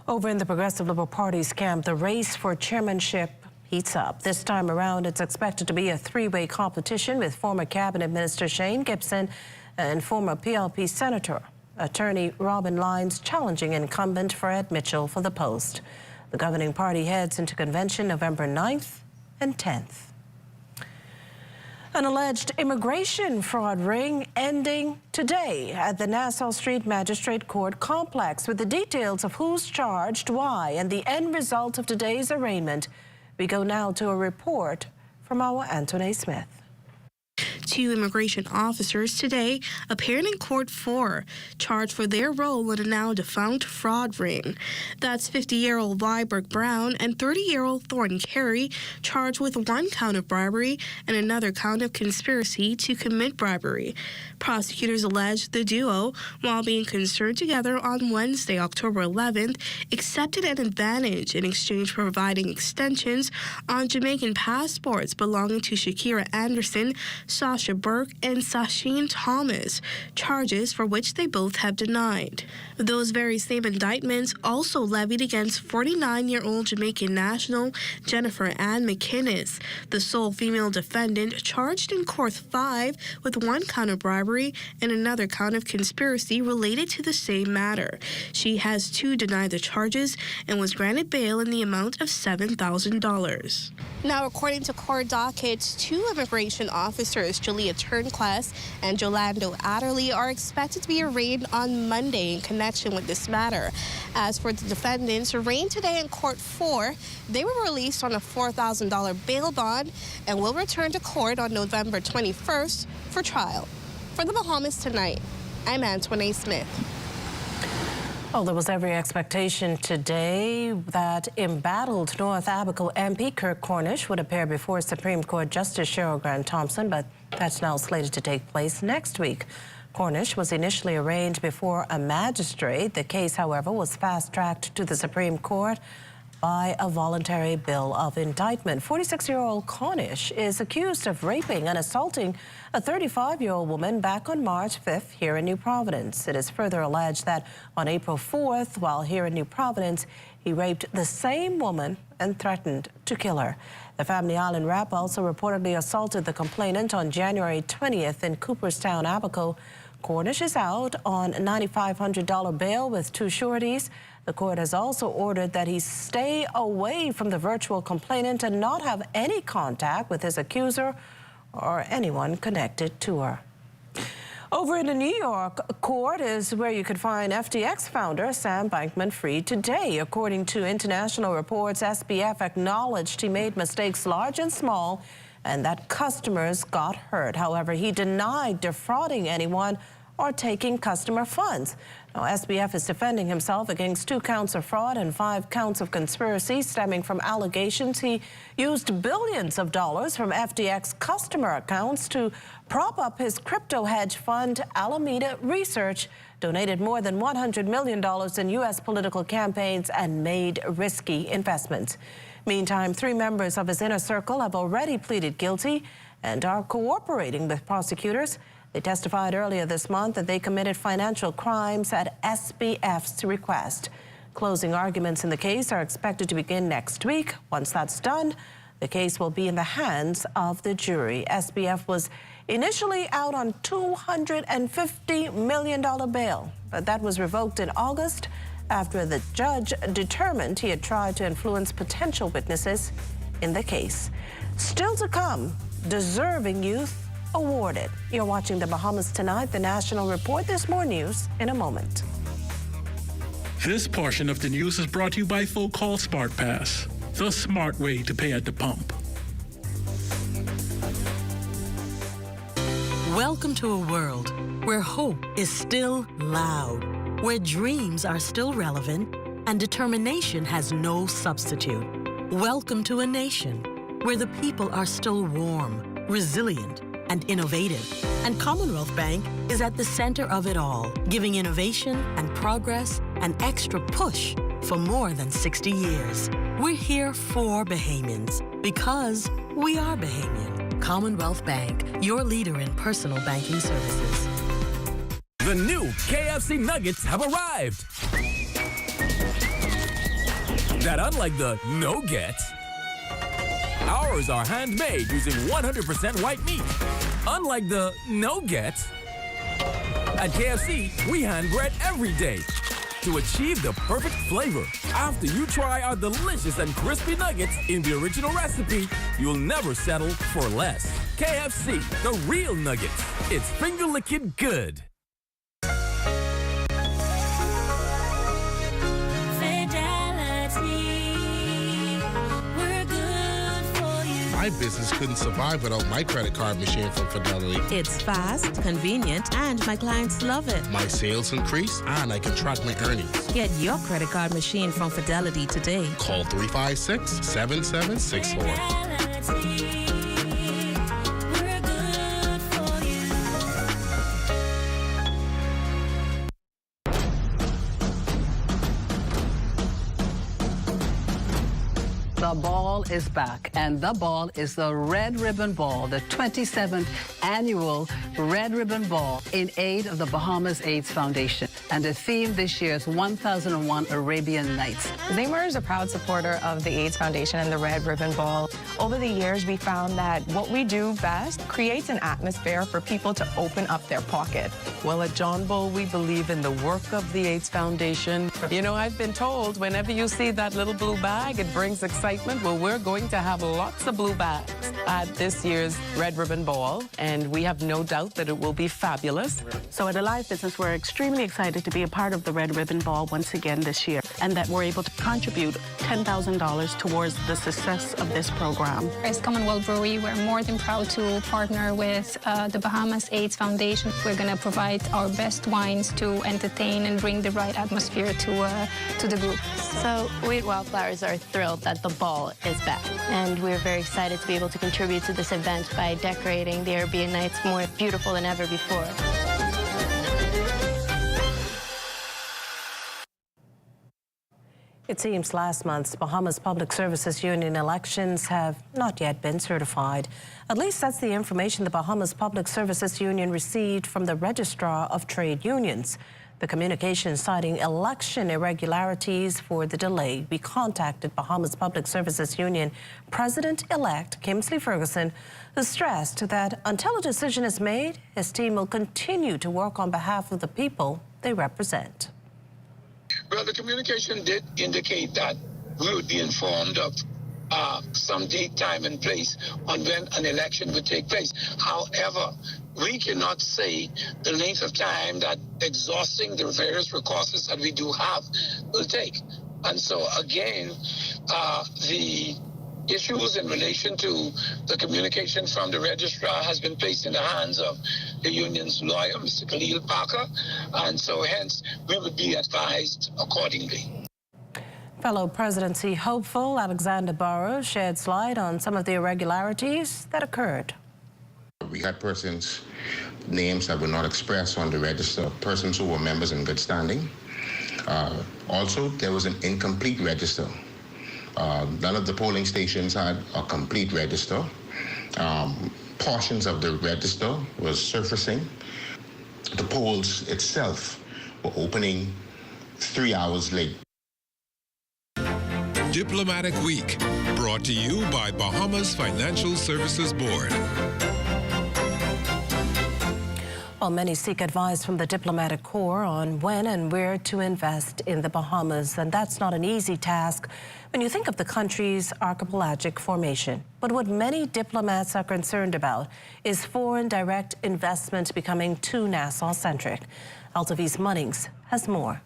Over in the Progressive Liberal Party's camp, the race for chairmanship heats up. This time around, it's expected to be a three-way competition with former Cabinet Minister Shane Gibson and former PLP Senator Attorney Robin Lyons challenging incumbent Fred Mitchell for the post. The governing party heads into convention November 9th and 10th. An alleged immigration fraud ring ending today at the Nassau Street Magistrate Court complex. With the details of who's charged, why, and the end result of today's arraignment, we go now to a report from our Anthony Smith. Two immigration officers today appeared in court charged for their role in a now defunct fraud ring. That's 50-year-old Viberg Brown and 30-year-old Thornton Carey, charged with one count of bribery and another count of conspiracy to commit bribery. Prosecutors allege the duo, while being concerned together on Wednesday, October 11th, accepted an advantage in exchange for providing extensions on Jamaican passports belonging to Shakira Anderson, Sasha Natasha Burke and Sasheen Thomas, charges for which they both have denied. Those very same indictments also levied against 49-year-old Jamaican national Jennifer Ann McInnes, the sole female defendant charged in Court 5 with one count of bribery and another count of conspiracy related to the same matter. She has too denied the charges and was granted bail in the amount of $7,000. Now, according to court dockets, two immigration officers, Julia Turnclass and Jolando Adderley, are expected to be arraigned on Monday in connection with this matter. As for the defendants, arraigned today in Court 4, they were released on a $4,000 bail bond and will return to court on November 21st for trial. For the Bahamas Tonight, I'm Antoinette Smith. Well, there was every expectation today that embattled North Abaco MP Kirk Cornish would appear before Supreme Court Justice Cheryl Grant-Thompson, but that's now slated to take place next week. Cornish was initially arraigned before a magistrate. The case, however, was fast-tracked to the Supreme Court by a voluntary bill of indictment. 46-year-old Cornish is accused of raping and assaulting a 35-year-old woman back on March 5th here in New Providence. It is further alleged that on April 4th, while here in New Providence, he raped the same woman and threatened to kill her. The Family Island rep also reportedly assaulted the complainant on January 20th in Cooperstown, Abaco. Cornish is out on $9,500 bail with two sureties. The court has also ordered that he stay away from the virtual complainant and not have any contact with his accuser or anyone connected to her. Over in the New York court is where you could find FTX founder Sam Bankman-Fried today. According to international reports, SBF acknowledged he made mistakes large and small and that customers got hurt. However, he denied defrauding anyone or taking customer funds. Now, SBF is defending himself against 2 counts of fraud and 5 counts of conspiracy stemming from allegations he used billions of dollars from FTX customer accounts to prop up his crypto hedge fund, Alameda Research, donated more than $100 million in U.S. political campaigns and made risky investments. Meantime, 3 members of his inner circle have already pleaded guilty and are cooperating with prosecutors. They testified earlier this month that they committed financial crimes at SBF's request. Closing arguments in the case are expected to begin next week. Once that's done, the case will be in the hands of the jury. SBF was initially out on $250 million bail, but that was revoked in August after the judge determined he had tried to influence potential witnesses in the case. Still to come, deserving youth awarded. You're watching the Bahamas Tonight, the National Report. There's more news in a moment. This portion of the news is brought to you by Folk Call Smart Pass, the smart way to pay at the pump. Welcome to a world where hope is still loud, where dreams are still relevant, and determination has no substitute. Welcome to a nation where the people are still warm, resilient, and innovative. And Commonwealth Bank is at the center of it all, giving innovation and progress an extra push for more than 60 years. We're here for Bahamians because we are Bahamian. Commonwealth Bank, your leader in personal banking services. The new KFC nuggets have arrived. That unlike the no-gets, ours are handmade using 100% white meat. Unlike the no-gets, at KFC, we hand bread every day to achieve the perfect flavor. After you try our delicious and crispy nuggets in the original recipe, you'll never settle for less. KFC, the real nuggets. It's finger-licking good. My business couldn't survive without my credit card machine from Fidelity. It's fast, convenient, and my clients love it. My sales increase, and I can track my earnings. Get your credit card machine from Fidelity today. Call 356-7764. The ball is back, and the ball is the Red Ribbon Ball, the 27th annual Red Ribbon Ball in aid of the Bahamas AIDS Foundation. And the theme this year is 1001 Arabian Nights. Zaymer is a proud supporter of the AIDS Foundation and the Red Ribbon Ball. Over the years, we found that what we do best creates an atmosphere for people to open up their pocket. Well, at John Bull, we believe in the work of the AIDS Foundation. You know, I've been told whenever you see that little blue bag, it brings excitement. Well, we're going to have lots of blue bags at this year's Red Ribbon Ball, and we have no doubt that it will be fabulous. So at Alive Business, we're extremely excited to be a part of the Red Ribbon Ball once again this year, and that we're able to contribute $10,000 towards the success of this program. As Commonwealth Brewery, we're more than proud to partner with the Bahamas AIDS Foundation. We're going to provide our best wines to entertain and bring the right atmosphere to the group. So we at Wildflowers are thrilled that the ball is back, and we're very excited to be able to contribute to this event by decorating the Arabian Nights more beautiful than ever before. It seems last month's Bahamas Public Services Union elections have not yet been certified. At least that's the information the Bahamas Public Services Union received from the Registrar of Trade Unions. The communication citing election irregularities for the delay. We contacted Bahamas Public Services Union President-elect Kingsley Ferguson, who stressed that until a decision is made, his team will continue to work on behalf of the people they represent. Well, the communication did indicate that we would be informed of some date, time, and place on when an election would take place. However, we cannot say the length of time that exhausting the various recourses that we do have will take. And so, again, the issues in relation to the communication from the registrar has been placed in the hands of the union's lawyer, Mr. Khalil Parker, and so hence we would be advised accordingly. Fellow presidency hopeful Alexander Barrow shed light on some of the irregularities that occurred. We had persons' names that were not expressed on the register, persons who were members in good standing. Also, there was an incomplete register. None of the polling stations had a complete register. Portions of the register was surfacing. The polls itself were opening 3 hours late. Diplomatic Week, brought to you by Bahamas Financial Services Board. Well, many seek advice from the Diplomatic Corps on when and where to invest in the Bahamas, and that's not an easy task when you think of the country's archipelagic formation. But what many diplomats are concerned about is foreign direct investment becoming too Nassau-centric. Altavi's Munnings has more.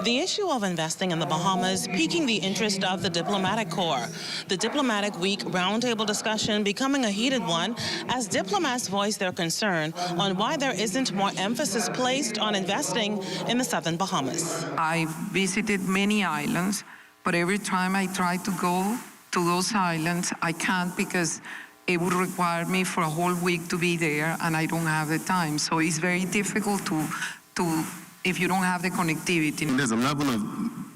The issue of investing in the Bahamas piquing the interest of the Diplomatic Corps. The Diplomatic Week roundtable discussion becoming a heated one as diplomats voice their concern on why there isn't more emphasis placed on investing in the southern Bahamas. I visited many islands, but every time I try to go to those islands, I can't because it would require me for a whole week to be there, and I don't have the time. So it's very difficult to if you don't have the connectivity. There's a level of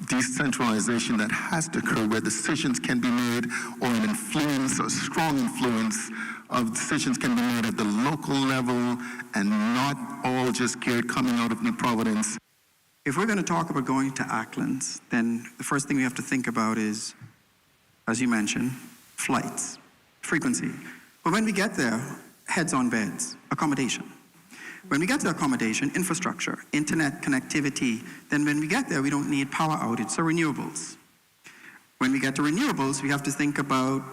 decentralization that has to occur where decisions can be made, or an influence, or strong influence of decisions can be made at the local level and not all just geared coming out of New Providence. If we're going to talk about going to Acklands, then the first thing we have to think about is, as you mentioned, flights, frequency. But when we get there, heads on beds, accommodation. When we get to accommodation, infrastructure, internet connectivity, then when we get there, we don't need power outage, so renewables. When we get to renewables, we have to think about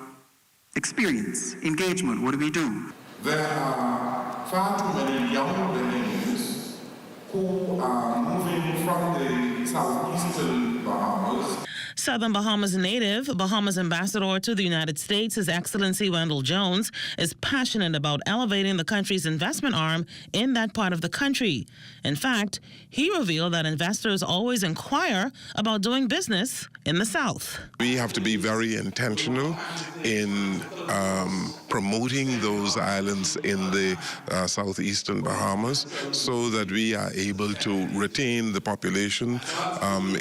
experience, engagement, what do we do? There are far too many young Ghanaians who are moving from the southeastern Bahamas. Southern Bahamas native, Bahamas ambassador to the United States, His Excellency Wendell Jones, is passionate about elevating the country's investment arm in that part of the country. In fact, he revealed that investors always inquire about doing business in the South. We have to be very intentional in promoting those islands in the southeastern Bahamas so that we are able to retain the population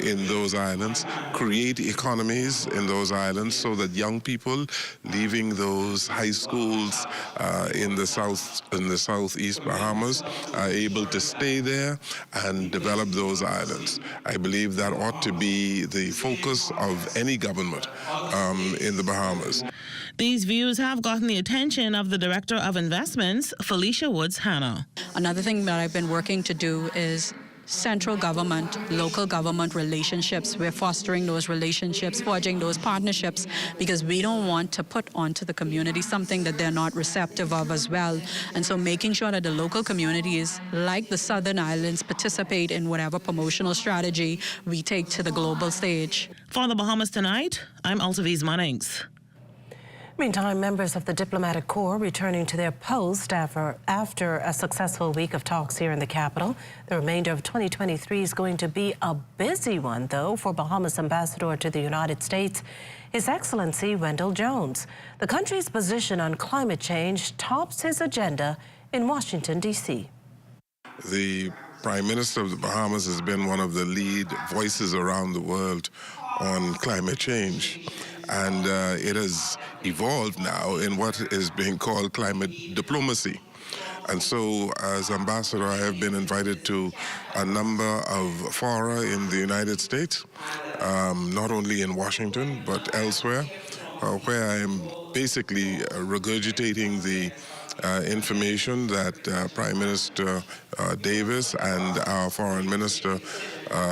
in those islands, create economies in those islands so that young people leaving those high schools in the southeast Bahamas are able to stay there and develop those islands. I believe that ought to be the focus of any government in the Bahamas. These views have gotten the attention of the Director of Investments, Felicia Woods-Hanna. Another thing that I've been working to do is central government, local government relationships. We're fostering those relationships, forging those partnerships, because we don't want to put onto the community something that they're not receptive of as well. And so making sure that the local communities, like the Southern Islands, participate in whatever promotional strategy we take to the global stage. For the Bahamas Tonight, I'm Altaviz Munnings. Meantime, members of the diplomatic corps returning to their post after a successful week of talks here in the capital. The remainder of 2023 is going to be a busy one, though, for Bahamas Ambassador to the United States, His Excellency Wendell Jones. The country's position on climate change tops his agenda in Washington, D.C. The Prime Minister of the Bahamas has been one of the lead voices around the world on climate change. And it has evolved now in what is being called climate diplomacy. And so, as ambassador, I have been invited to a number of fora in the United States, not only in Washington, but elsewhere, where I am basically regurgitating the information that Prime Minister Davis and our Foreign Minister,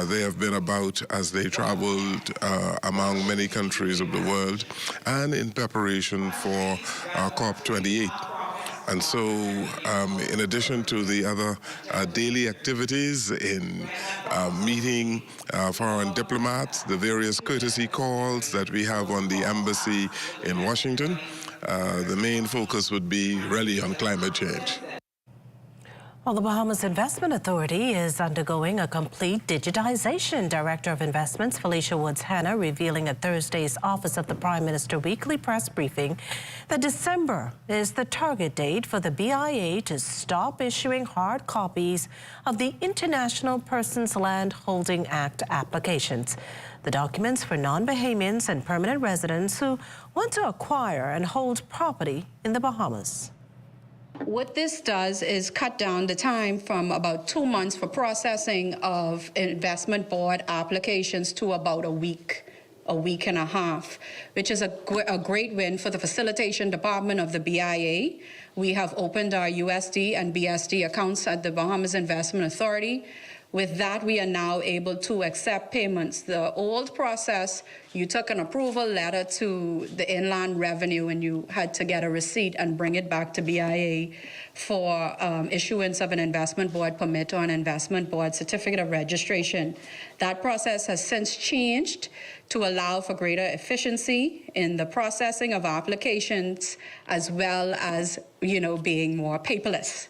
they have been about as they traveled among many countries of the world and in preparation for COP28. And so, in addition to the other daily activities in meeting foreign diplomats, the various courtesy calls that we have on the embassy in Washington, the main focus would be really on climate change. Well, the Bahamas Investment Authority is undergoing a complete digitization. Director of Investments Felicia Woods-Hanna revealing at Thursday's Office of the Prime Minister weekly press briefing that December is the target date for the BIA to stop issuing hard copies of the International Persons Land Holding Act applications. The documents for non-Bahamians and permanent residents who want to acquire and hold property in the Bahamas. What this does is cut down the time from about 2 months for processing of investment board applications to about a week and a half, which is a great win for the facilitation department of the BIA. We have opened our USD and BSD accounts at the Bahamas Investment Authority. With that, we are now able to accept payments. The old process, you took an approval letter to the Inland Revenue and you had to get a receipt and bring it back to BIA for issuance of an investment board permit or an investment board certificate of registration. That process has since changed to allow for greater efficiency in the processing of applications, as well as, being more paperless.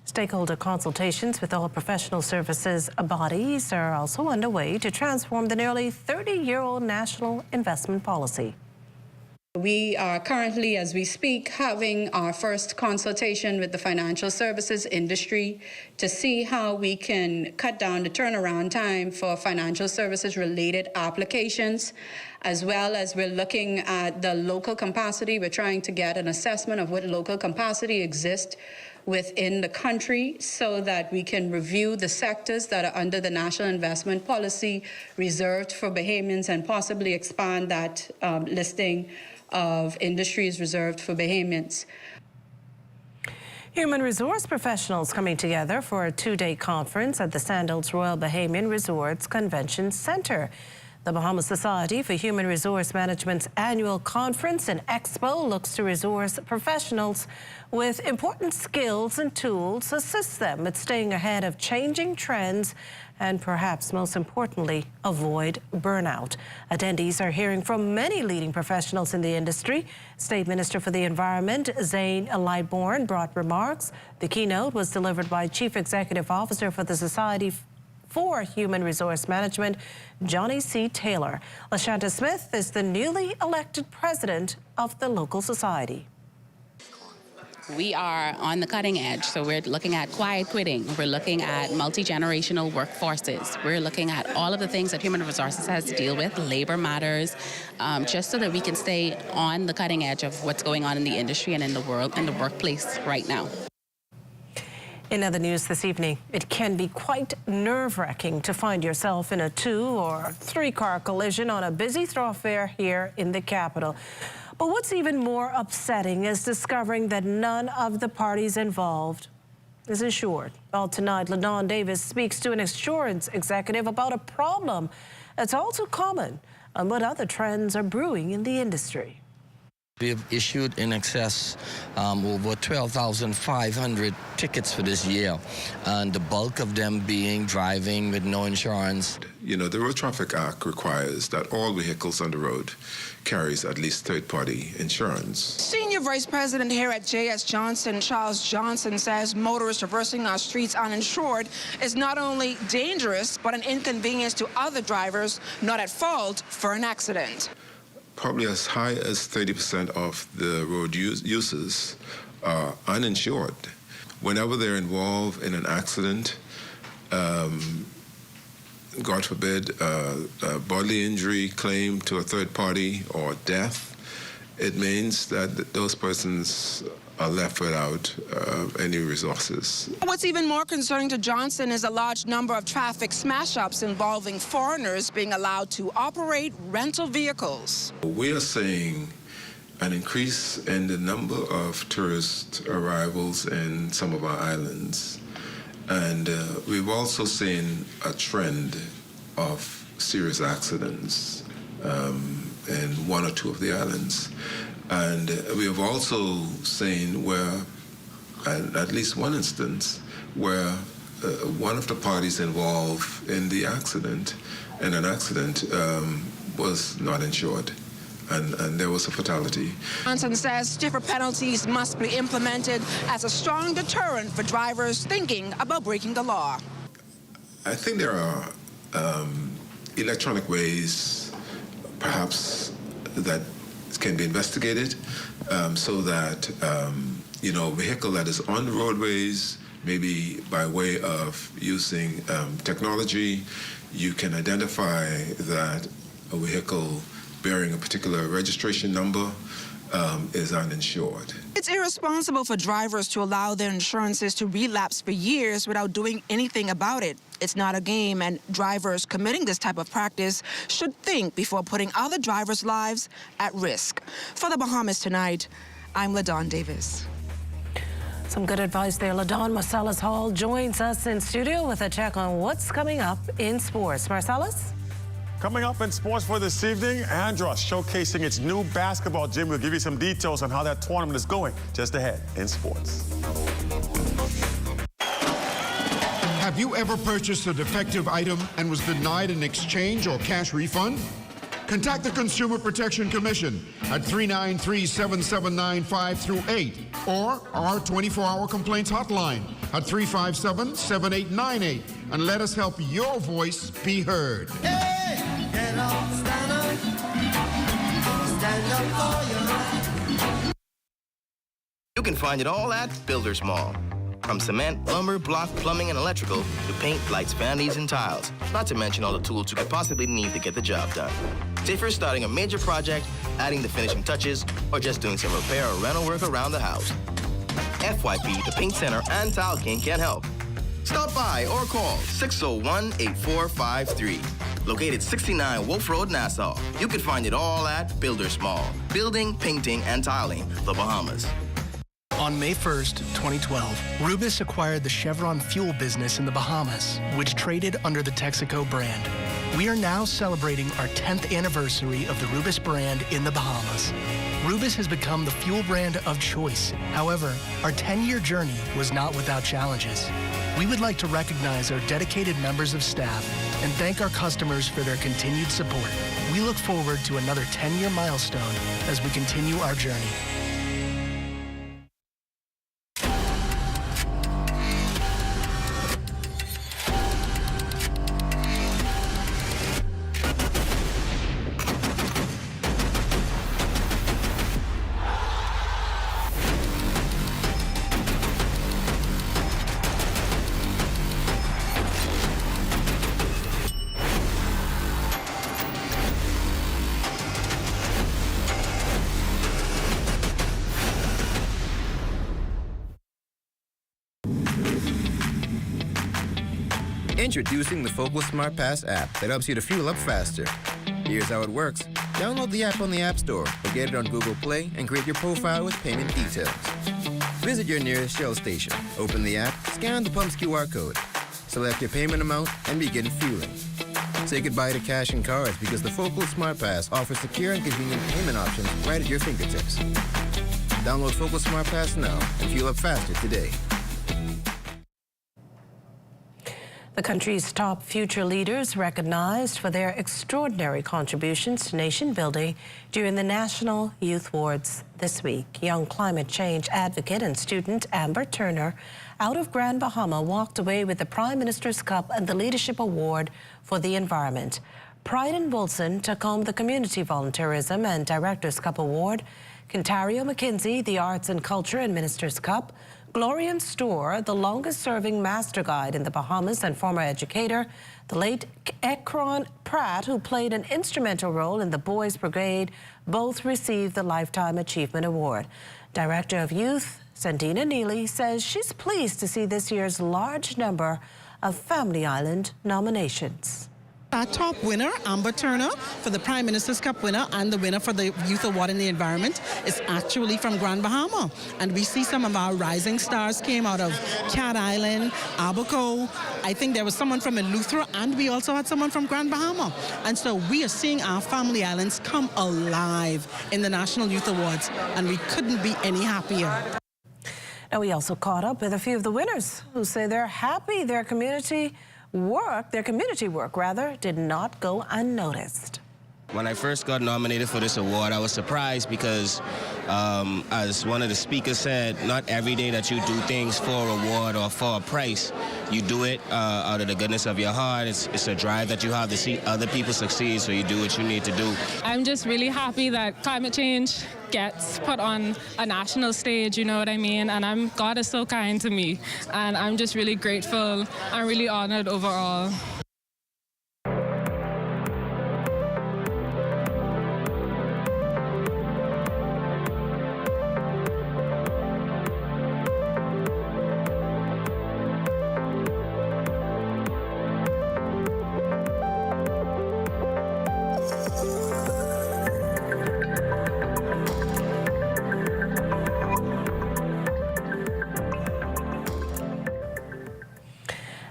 Stakeholder consultations with all professional services bodies are also underway to transform the nearly 30-year-old national investment policy. We are currently, as we speak, having our first consultation with the financial services industry to see how we can cut down the turnaround time for financial services related applications, as well as we're looking at the local capacity. We're trying to get an assessment of what local capacity exists within the country so that we can review the sectors that are under the national investment policy reserved for Bahamians and possibly expand that listing of industries reserved for Bahamians. Human resource professionals coming together for a 2-day conference at the Sandals Royal Bahamian Resorts Convention Center. The Bahamas Society for Human Resource Management's annual conference and expo looks to resource professionals with important skills and tools to assist them with staying ahead of changing trends and perhaps most importantly, avoid burnout. Attendees are hearing from many leading professionals in the industry. State Minister for the Environment, Zane Lightbourne, brought remarks. The keynote was delivered by Chief Executive Officer for the Society for Human Resource Management, Johnny C. Taylor. LaShanta Smith is the newly elected president of the local society. We are on the cutting edge, so we're looking at quiet quitting. We're looking at multi-generational workforces. We're looking at all of the things that Human Resources has to deal with, labor matters, just so that we can stay on the cutting edge of what's going on in the industry and in the world and the workplace right now. In other news this evening, it can be quite nerve-wracking to find yourself in a 2- or 3-car collision on a busy thoroughfare here in the capital. But what's even more upsetting is discovering that none of the parties involved is insured. Well, tonight, LaDawn Davis speaks to an insurance executive about a problem that's all too common and what other trends are brewing in the industry. We have issued in excess over 12,500 tickets for this year, and the bulk of them being driving with no insurance. You know, the Road Traffic Act requires that all vehicles on the road carries at least third-party insurance. Senior Vice President here at J.S. Johnson, Charles Johnson, says motorists traversing our streets uninsured is not only dangerous, but an inconvenience to other drivers not at fault for an accident. Probably as high as 30% of the road users are uninsured. Whenever they're involved in an accident, God forbid, a bodily injury claim to a third party or death, it means that those persons are left without any resources. What's even more concerning to Johnson is a large number of traffic smash-ups involving foreigners being allowed to operate rental vehicles. We are seeing an increase in the number of tourist arrivals in some of our islands. And we've also seen a trend of serious accidents in 1 or 2 of the islands. And we have also seen where, at least one instance, where one of the parties involved in an accident, was not insured, and there was a fatality. Johnson says stiffer penalties must be implemented as a strong deterrent for drivers thinking about breaking the law. I think there are electronic ways, perhaps, that can be investigated so that, you know, a vehicle that is on the roadways, maybe by way of using technology, you can identify that a vehicle bearing a particular registration number is uninsured. It's irresponsible for drivers to allow their insurances to relapse for years without doing anything about it. It's not a game, and drivers committing this type of practice should think before putting other drivers' lives at risk. For the Bahamas Tonight, I'm LaDawn Davis. Some good advice there. LaDawn. Marcellus Hall joins us in studio with a check on what's coming up in sports. Marcellus? Coming up in sports for this evening, Andros showcasing its new basketball gym. We'll give you some details on how that tournament is going just ahead in sports. Have you ever purchased a defective item and was denied an exchange or cash refund? Contact the Consumer Protection Commission at 393-7795-8 or our 24-hour complaints hotline at 357-7898 and let us help your voice be heard. Hey, get up, stand up for your right. You can find it all at Builders Mall. From cement, lumber, block, plumbing, and electrical, to paint, lights, vanities, and tiles. Not to mention all the tools you could possibly need to get the job done. Say if you're starting a major project, adding the finishing touches, or just doing some repair or rental work around the house. FYP, the Paint Center, and Tile King can help. Stop by or call 601-8453. Located 69 Wolf Road, Nassau. You can find it all at Builders Mall. Building, painting, and tiling, the Bahamas. On May 1st, 2012, Rubis acquired the Chevron fuel business in the Bahamas, which traded under the Texaco brand. We are now celebrating our 10th anniversary of the Rubis brand in the Bahamas. Rubis has become the fuel brand of choice. However, our 10-year journey was not without challenges. We would like to recognize our dedicated members of staff and thank our customers for their continued support. We look forward to another 10-year milestone as we continue our journey. Introducing the Focal Smart Pass app that helps you to fuel up faster. Here's how it works. Download the app on the App Store or get it on Google Play and create your profile with payment details. Visit your nearest Shell station, open the app, scan the pump's QR code, select your payment amount, and begin fueling. Say goodbye to cash and cards because the Focal Smart Pass offers secure and convenient payment options right at your fingertips. Download Focal Smart Pass now and fuel up faster today. The country's top future leaders recognized for their extraordinary contributions to nation building during the National Youth Awards this week. Young climate change advocate and student Amber Turner out of Grand Bahama walked away with the Prime Minister's Cup and the Leadership Award for the Environment. Pryden Wilson took home the Community Volunteerism and Director's Cup Award. Kintario McKenzie, the Arts and Culture and Minister's Cup. Glorian Storr, the longest-serving master guide in the Bahamas and former educator. The late Ekron Pratt, who played an instrumental role in the Boys Brigade, both received the Lifetime Achievement Award. Director of Youth, Sandina Neely, says she's pleased to see this year's large number of Family Island nominations. Our top winner, Amber Turner, for the Prime Minister's Cup winner and the winner for the Youth Award in the Environment, is actually from Grand Bahama. And we see some of our rising stars came out of Cat Island, Abaco. I think there was someone from Eleuthera, and we also had someone from Grand Bahama. And so we are seeing our Family Islands come alive in the National Youth Awards, and we couldn't be any happier. Now, we also caught up with a few of the winners who say they're happy their community work did not go unnoticed. When I first got nominated for this award, I was surprised because, as one of the speakers said, not every day that you do things for a award or for a prize. You do it out of the goodness of your heart. It's a drive that you have to see other people succeed, so you do what you need to do. I'm just really happy that climate change gets put on a national stage, you know what I mean? And God is so kind to me, and I'm just really grateful. I'm really honored overall.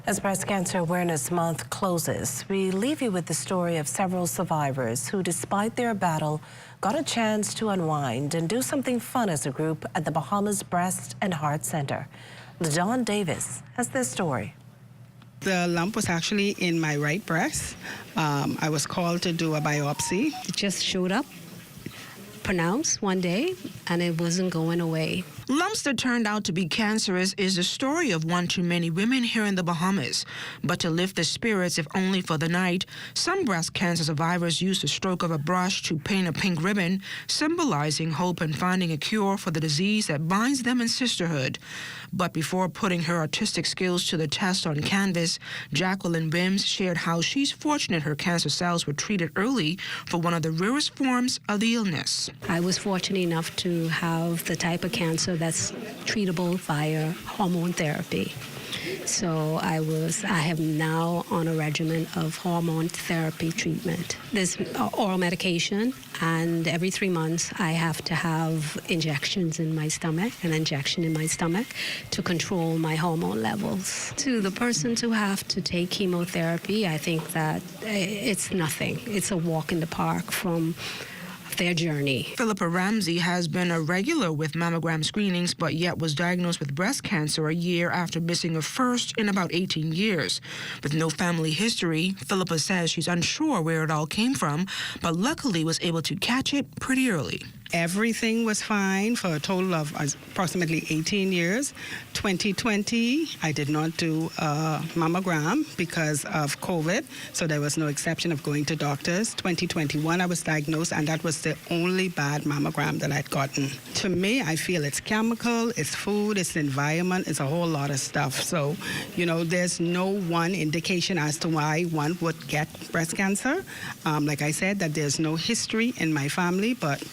As Breast Cancer Awareness Month closes, we leave you with the story of several survivors who, despite their battle, got a chance to unwind and do something fun as a group at the Bahamas Breast and Heart Center. LaDawn Davis has this story. The lump was actually in my right breast. I was called to do a biopsy. It just showed up, pronounced one day, and it wasn't going away. Lumps that turned out to be cancerous is the story of one too many women here in the Bahamas. But to lift the spirits, if only for the night, some breast cancer survivors used the stroke of a brush to paint a pink ribbon, symbolizing hope and finding a cure for the disease that binds them in sisterhood. But before putting her artistic skills to the test on canvas, Jacqueline Wims shared how she's fortunate her cancer cells were treated early for one of the rarest forms of the illness. I was fortunate enough to have the type of cancer that's treatable via hormone therapy. So I am now on a regimen of hormone therapy treatment. There's oral medication, and every 3 months I have to have injections in my stomach, an injection in my stomach to control my hormone levels. To the person to have to take chemotherapy, I think that it's nothing. It's a walk in the park from their journey. Philippa Ramsey has been a regular with mammogram screenings, but yet was diagnosed with breast cancer a year after missing a first in about 18 years. With no family history, Philippa says she's unsure where it all came from, but luckily was able to catch it pretty early. Everything was fine for a total of approximately 18 years. 2020, I did not do a mammogram because of COVID, so there was no exception of going to doctors. 2021, I was diagnosed, and that was the only bad mammogram that I'd gotten. To me, I feel it's chemical, it's food, it's the environment, it's a whole lot of stuff. So, there's no one indication as to why one would get breast cancer. Like I said, that there's no history in my family, but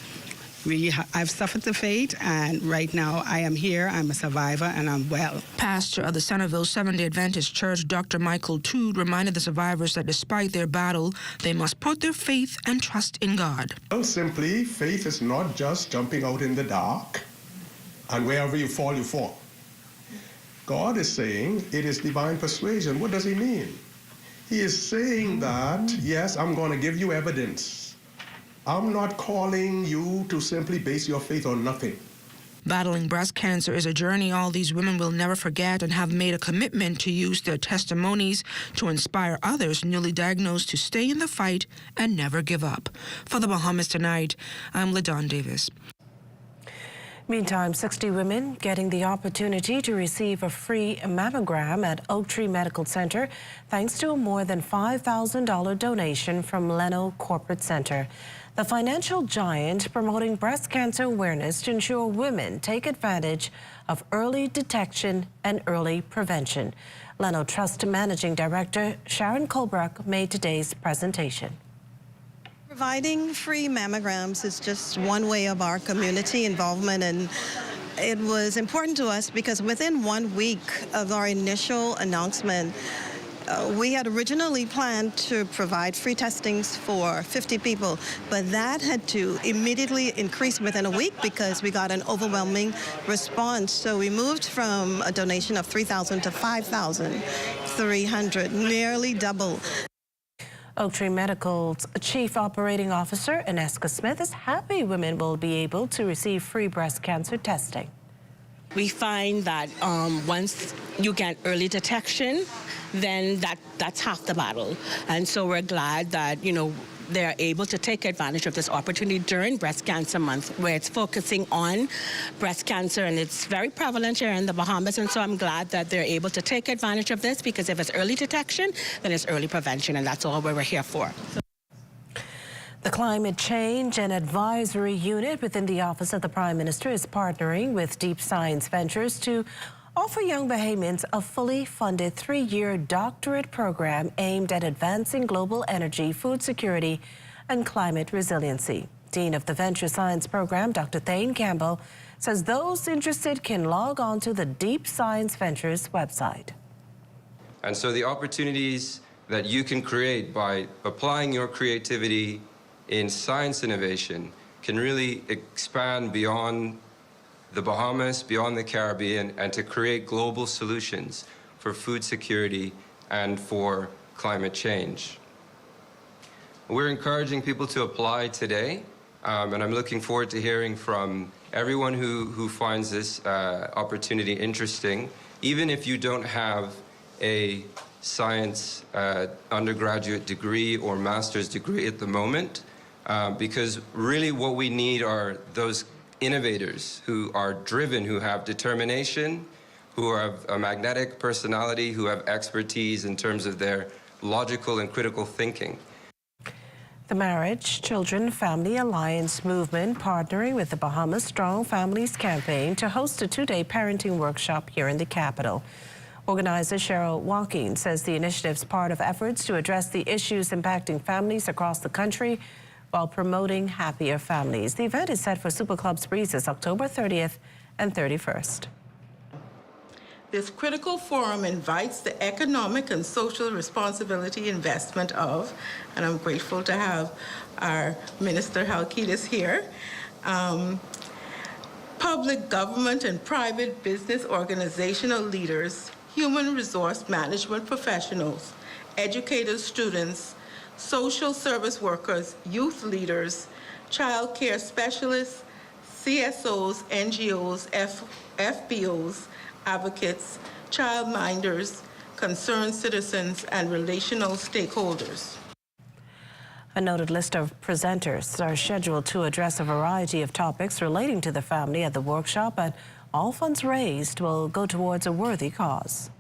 I've suffered the fate, and right now I am here. I'm a survivor, and I'm well. Pastor of the Centerville Seventh-day Adventist Church, Dr. Michael Tood, reminded the survivors that despite their battle, they must put their faith and trust in God. Well, simply, faith is not just jumping out in the dark, and wherever you fall. God is saying it is divine persuasion. What does he mean? He is saying that, yes, I'm going to give you evidence. I'm not calling you to simply base your faith on nothing. Battling breast cancer is a journey all these women will never forget and have made a commitment to use their testimonies to inspire others newly diagnosed to stay in the fight and never give up. For the Bahamas Tonight, I'm LaDon Davis. Meantime, 60 women getting the opportunity to receive a free mammogram at Oak Tree Medical Center thanks to a more than $5,000 donation from Leno Corporate Center. The financial giant promoting breast cancer awareness to ensure women take advantage of early detection and early prevention. Leno Trust Managing Director Sharon Colbrook made today's presentation. Providing free mammograms is just one way of our community involvement, and it was important to us because within 1 week of our initial announcement, we had originally planned to provide free testings for 50 people, but that had to immediately increase within a week because we got an overwhelming response. So we moved from a donation of 3,000 to 5,300, nearly double. Oak Tree Medical's Chief Operating Officer, Ineska Smith, is happy women will be able to receive free breast cancer testing. We find that once you get early detection, then that's half the battle. And so we're glad that, they're able to take advantage of this opportunity during Breast Cancer Month, where it's focusing on breast cancer, and it's very prevalent here in the Bahamas. And so I'm glad that they're able to take advantage of this, because if it's early detection, then it's early prevention, and that's all we're here for. The Climate Change and Advisory Unit within the Office of the Prime Minister is partnering with Deep Science Ventures to offer young Bahamians a fully funded 3-year doctorate program aimed at advancing global energy, food security, and climate resiliency. Dean of the Venture Science Program, Dr. Thane Campbell, says those interested can log on to the Deep Science Ventures website. And so the opportunities that you can create by applying your creativity in science innovation can really expand beyond the Bahamas, beyond the Caribbean, and to create global solutions for food security and for climate change. We're encouraging people to apply today, and I'm looking forward to hearing from everyone who finds this opportunity interesting, even if you don't have a science undergraduate degree or master's degree at the moment, because really what we need are those innovators who are driven, who have determination, who have a magnetic personality, who have expertise in terms of their logical and critical thinking. The Marriage, Children, Family Alliance movement partnering with the Bahamas Strong Families campaign to host a 2-day parenting workshop here in the capital. Organizer Cheryl Walking says the initiative is part of efforts to address the issues impacting families across the country while promoting happier families. The event is set for Super Club's Breezes October 30th and 31st. This critical forum invites the economic and social responsibility investment of, and I'm grateful to have our Minister Halkitis here, public, government, and private business organizational leaders, human resource management professionals, educators, students, social service workers, youth leaders, child care specialists, CSOs, NGOs, FBOs, advocates, childminders, concerned citizens, and relational stakeholders. A noted list of presenters are scheduled to address a variety of topics relating to the family at the workshop, and all funds raised will go towards a worthy cause.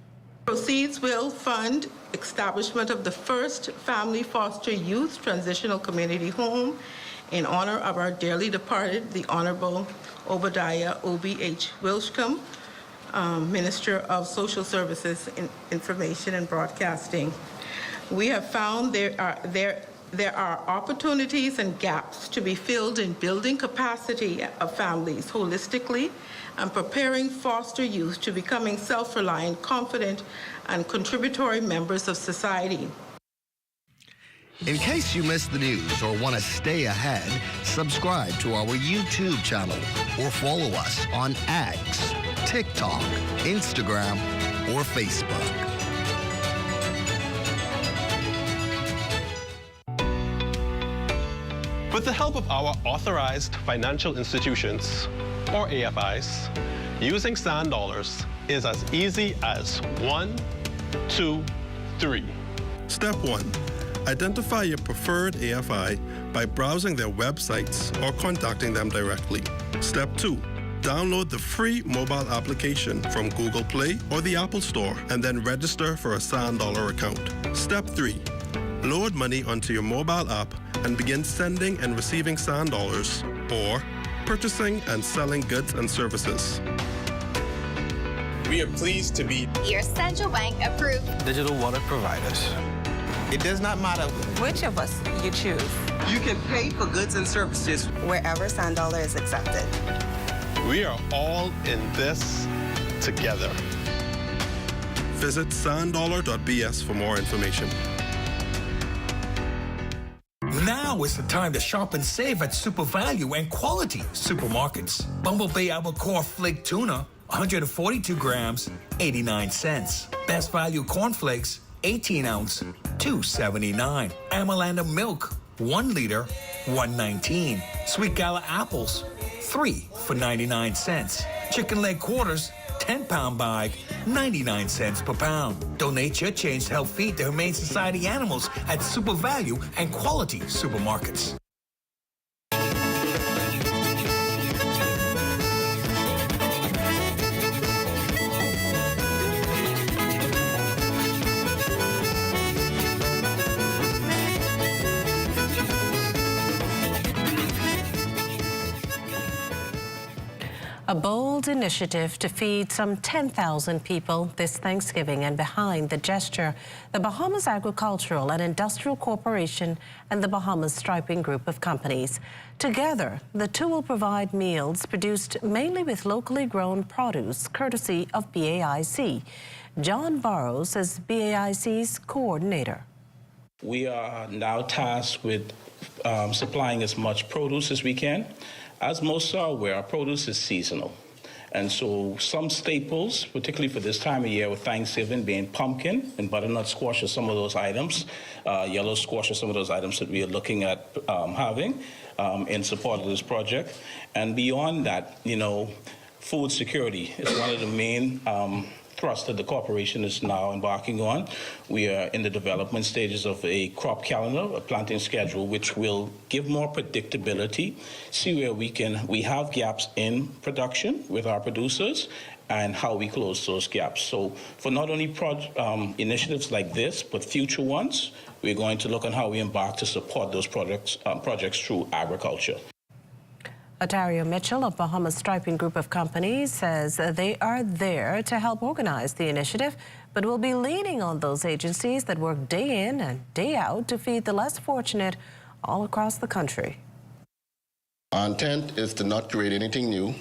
Proceeds will fund establishment of the first family foster youth transitional community home in honor of our dearly departed, the Honorable Obadiah O.B.H. Wilshcombe, Minister of Social Services, Information and Broadcasting. We have found there There are opportunities and gaps to be filled in building capacity of families holistically and preparing foster youth to becoming self-reliant, confident, and contributory members of society. In case you missed the news or want to stay ahead, subscribe to our YouTube channel or follow us on X, TikTok, Instagram, or Facebook. With the help of our authorized financial institutions, or AFIs, using sand dollars is as easy as 1, 2, 3. Step 1. Identify your preferred AFI by browsing their websites or contacting them directly. Step 2. Download the free mobile application from Google Play or the Apple Store and then register for a sand dollar account. Step 3. Load money onto your mobile app and begin sending and receiving sand dollars or purchasing and selling goods and services. We are pleased to be your central bank approved digital wallet providers. It does not matter which of us you choose. You can pay for goods and services wherever sand dollar is accepted. We are all in this together. Visit sanddollar.bs for more information. Now is the time to shop and save at Super Value and Quality Supermarkets. Bumblebee Albacore Flake Tuna, 142 grams, 89 cents. Best Value Cornflakes, 18 ounce, $2.79. Amalanda Milk, 1 liter, $1.19. Sweet Gala Apples, 3 for 99 cents. Chicken Leg Quarters, 10-pound bag, 99 cents per pound. Donate your change to help feed the Humane Society animals at Super Value and Quality Supermarkets. A bold initiative to feed some 10,000 people this Thanksgiving, and behind the gesture, the Bahamas Agricultural and Industrial Corporation and the Bahamas Striping Group of companies. Together, the two will provide meals produced mainly with locally grown produce, courtesy of BAIC. John Burrows is BAIC's coordinator. We are now tasked with supplying as much produce as we can. As most are aware, our produce is seasonal. And so some staples, particularly for this time of year with Thanksgiving, being pumpkin and butternut squash are some of those items. Yellow squash are some of those items that we are looking at having in support of this project. And beyond that, you know, food security is one of the main thrust that the corporation is now embarking on. We are in the development stages of a crop calendar, a planting schedule, which will give more predictability, see where we have gaps in production with our producers and how we close those gaps. So for not only initiatives like this, but future ones, we're going to look at how we embark to support those projects through agriculture. Otario Mitchell of Bahamas Striping Group of Companies says they are there to help organize the initiative, but will be leaning on those agencies that work day in and day out to feed the less fortunate all across the country. Our intent is to not create anything new,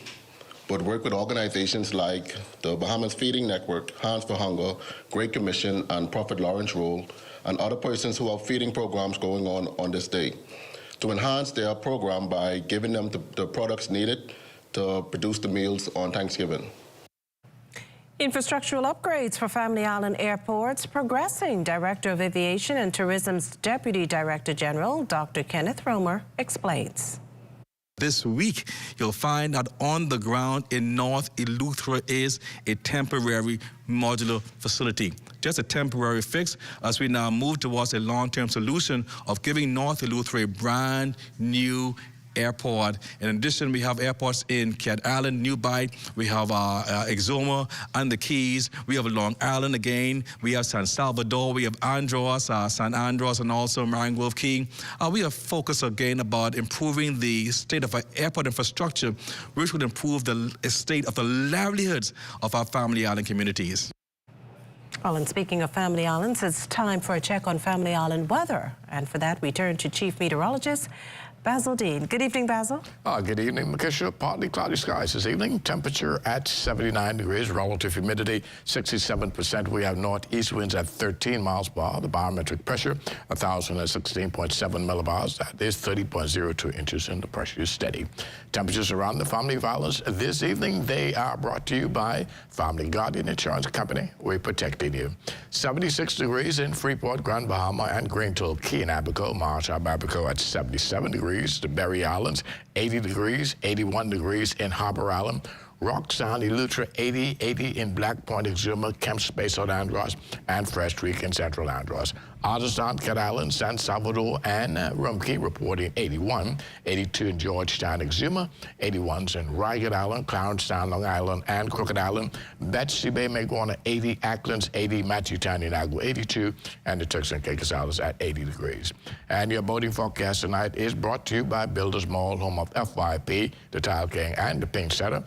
but work with organizations like the Bahamas Feeding Network, Hands for Hunger, Great Commission, and Prophet Lawrence Roll, and other persons who have feeding programs going on this day, to enhance their program by giving them the products needed to produce the meals on Thanksgiving. Infrastructural upgrades for Family Island airports progressing. Director of Aviation and Tourism's Deputy Director General, Dr. Kenneth Romer, explains. This week, you'll find that on the ground in North Eleuthera is a temporary modular facility. Just a temporary fix as we now move towards a long-term solution of giving North Eleuthera a brand new airport. In addition, we have airports in Cat Island, New Bight, we have Exuma and the Keys, we have Long Island again, we have San Salvador, we have Andros, San Andros, and also Mangrove Key. We are focused again about improving the state of our airport infrastructure, which would improve the state of the livelihoods of our Family Island communities. Well, and speaking of Family Islands, it's time for a check on Family Island weather. And for that, we turn to Chief Meteorologist Basil Dean. Good evening, Basil. Good evening, Makisha. Partly cloudy skies this evening. Temperature at 79 degrees. Relative humidity 67%. We have northeast winds at 13 miles per hour. The barometric pressure 1,016.7 millibars. That is 30.02 inches, and the pressure is steady. Temperatures around the Family Islands this evening, they are brought to you by Family Guardian Insurance Company. We're protecting you. 76 degrees in Freeport, Grand Bahama, and Greenville, Key and Abaco. Marshall, Abaco at 77 degrees. The Berry Islands, 80 degrees, 81 degrees in Harbor Island. Rock Sound, Eleuthera, 80 in Black Point, Exuma, Kemp Space on Andros, and Fresh Creek in Central Andros. Artisan, Cat Island, San Salvador, and Rumkey reporting 81, 82 in Georgetown, Exuma, 81s in Ragged Island, Clarence Sound, Long Island, and Crooked Island. Betsy Bay, Maguana, 80, Acklands, 80, Matthewtown, Inagua, 82, and the Turks and Caicos Islands at 80 degrees. And your boating forecast tonight is brought to you by Builders Mall, home of FYP, the Tile King, and the Pink Setter.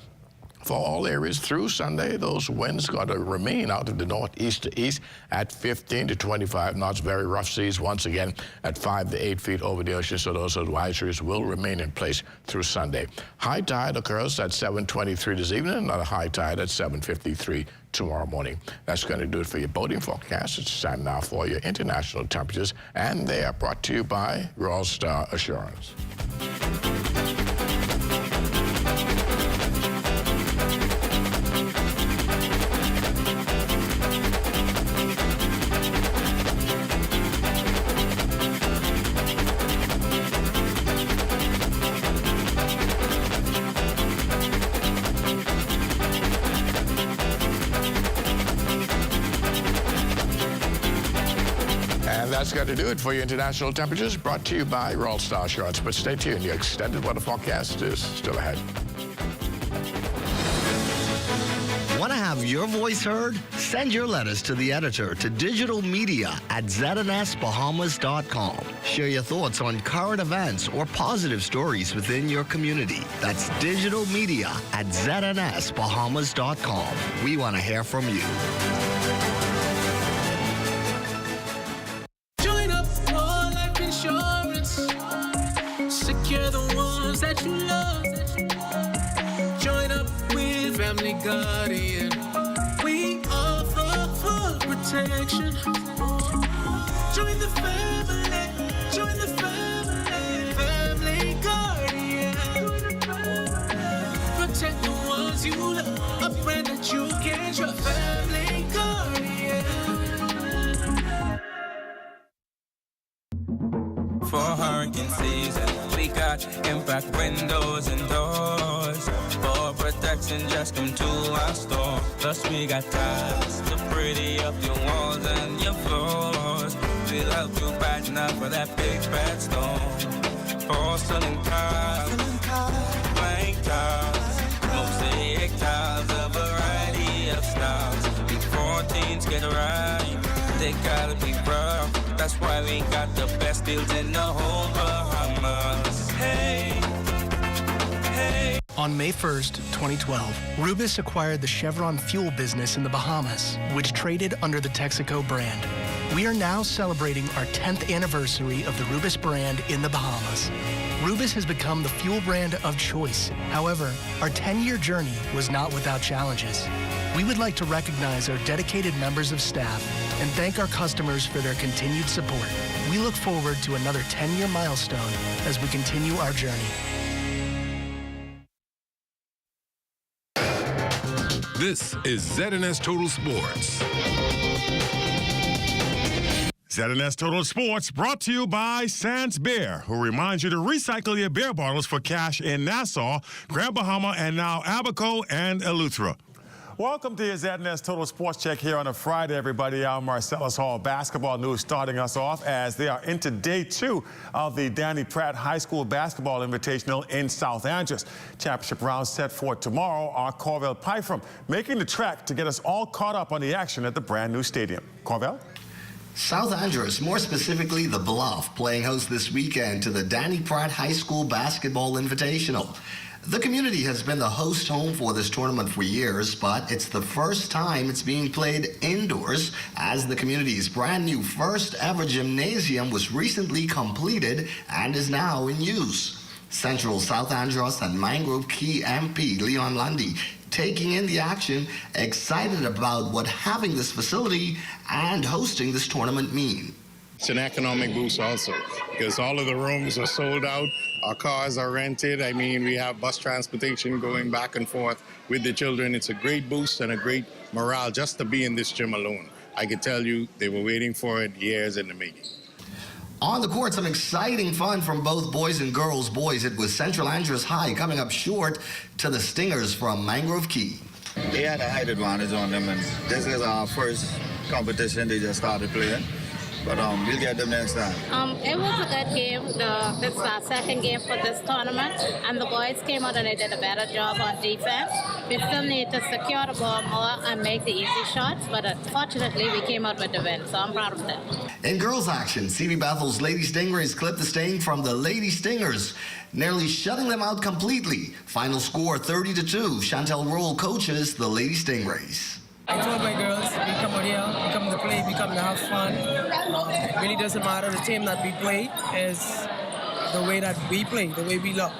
For all areas through Sunday, those winds going to remain out of the northeast to east at 15 to 25 knots. Very rough seas once again at 5 to 8 feet over the ocean, so those advisories will remain in place through Sunday. High tide occurs at 7:23 this evening, another high tide at 7:53 tomorrow morning. That's going to do it for your boating forecast. It's time now for your international temperatures, and they are brought to you by Royal Star Assurance. That's got to do it for your international temperatures, brought to you by Royal Star Assurance. But stay tuned, your extended weather forecast is still ahead. Want to have your voice heard? Send your letters to the editor to digitalmedia@znsbahamas.com. Share your thoughts on current events or positive stories within your community. That's digitalmedia@znsbahamas.com. We want to hear from you. Secure the ones that you love. Join up with Family Guardian. We offer full protection. Join the family. Join the family. Family Guardian. Protect the ones you love. A brand that you can trust. Family Guardian. For hurricane season, we got impact windows and doors. For protection, just come to our store. Plus we got tiles to pretty up your walls and your floors. We'll help you brighten up for that big bad storm. Porcelain tiles, blank tiles, mosaic tiles, a variety of styles. Before teens get right, they gotta be rough. That's why we got the best deals in the whole Bahamas. Hey, hey. On May 1st, 2012, Rubis acquired the Chevron fuel business in the Bahamas, which traded under the Texaco brand. We are now celebrating our 10th anniversary of the Rubis brand in the Bahamas. Rubis has become the fuel brand of choice. However, our 10-year journey was not without challenges. We would like to recognize our dedicated members of staff and thank our customers for their continued support. We look forward to another 10-year milestone as we continue our journey. This is ZNS Total Sports. ZNS Total Sports brought to you by Sans Beer, who reminds you to recycle your beer bottles for cash in Nassau, Grand Bahama, and now Abaco and Eleuthera. Welcome to your ZNS Total Sports Check here on a Friday, everybody. Our Marcellus Hall basketball news starting us off as they are into day 2 of the Danny Pratt High School Basketball Invitational in South Andros. Championship round set for tomorrow. Our Corvell Pyfrom making the trek to get us all caught up on the action at the brand new stadium. Corvell? South Andros, more specifically the Bluff, playing host this weekend to the Danny Pratt High School Basketball Invitational. The community has been the host home for this tournament for years, but it's the first time it's being played indoors as the community's brand new first ever gymnasium was recently completed and is now in use. Central South Andros and Mangrove Key MP Leon Lundy taking in the action, excited about what having this facility and hosting this tournament mean. It's an economic boost also because all of the rooms are sold out. Our cars are rented. I mean, we have bus transportation going back and forth with the children. It's a great boost and a great morale just to be in this gym alone. I can tell you they were waiting for it years in the making. On the court, some exciting fun from both boys and girls. Boys, it was Central Andros High coming up short to the Stingers from Mangrove Key. They had a height advantage on them, and this is our first competition they just started playing. But we'll get them next time. It was a good game. This is our second game for this tournament, and the boys came out and they did a better job on defense. We still need to secure the ball more and make the easy shots, but fortunately we came out with the win, so I'm proud of that. In girls action, CV Bethel's Lady Stingrays clipped the sting from the Lady Stingers, nearly shutting them out completely. Final score 30-2. Chantel Roll coaches the Lady Stingrays. I told my girls, we come out here, we come to play, we come to have fun. It really doesn't matter the team that we play, is the way that we play, the way we look.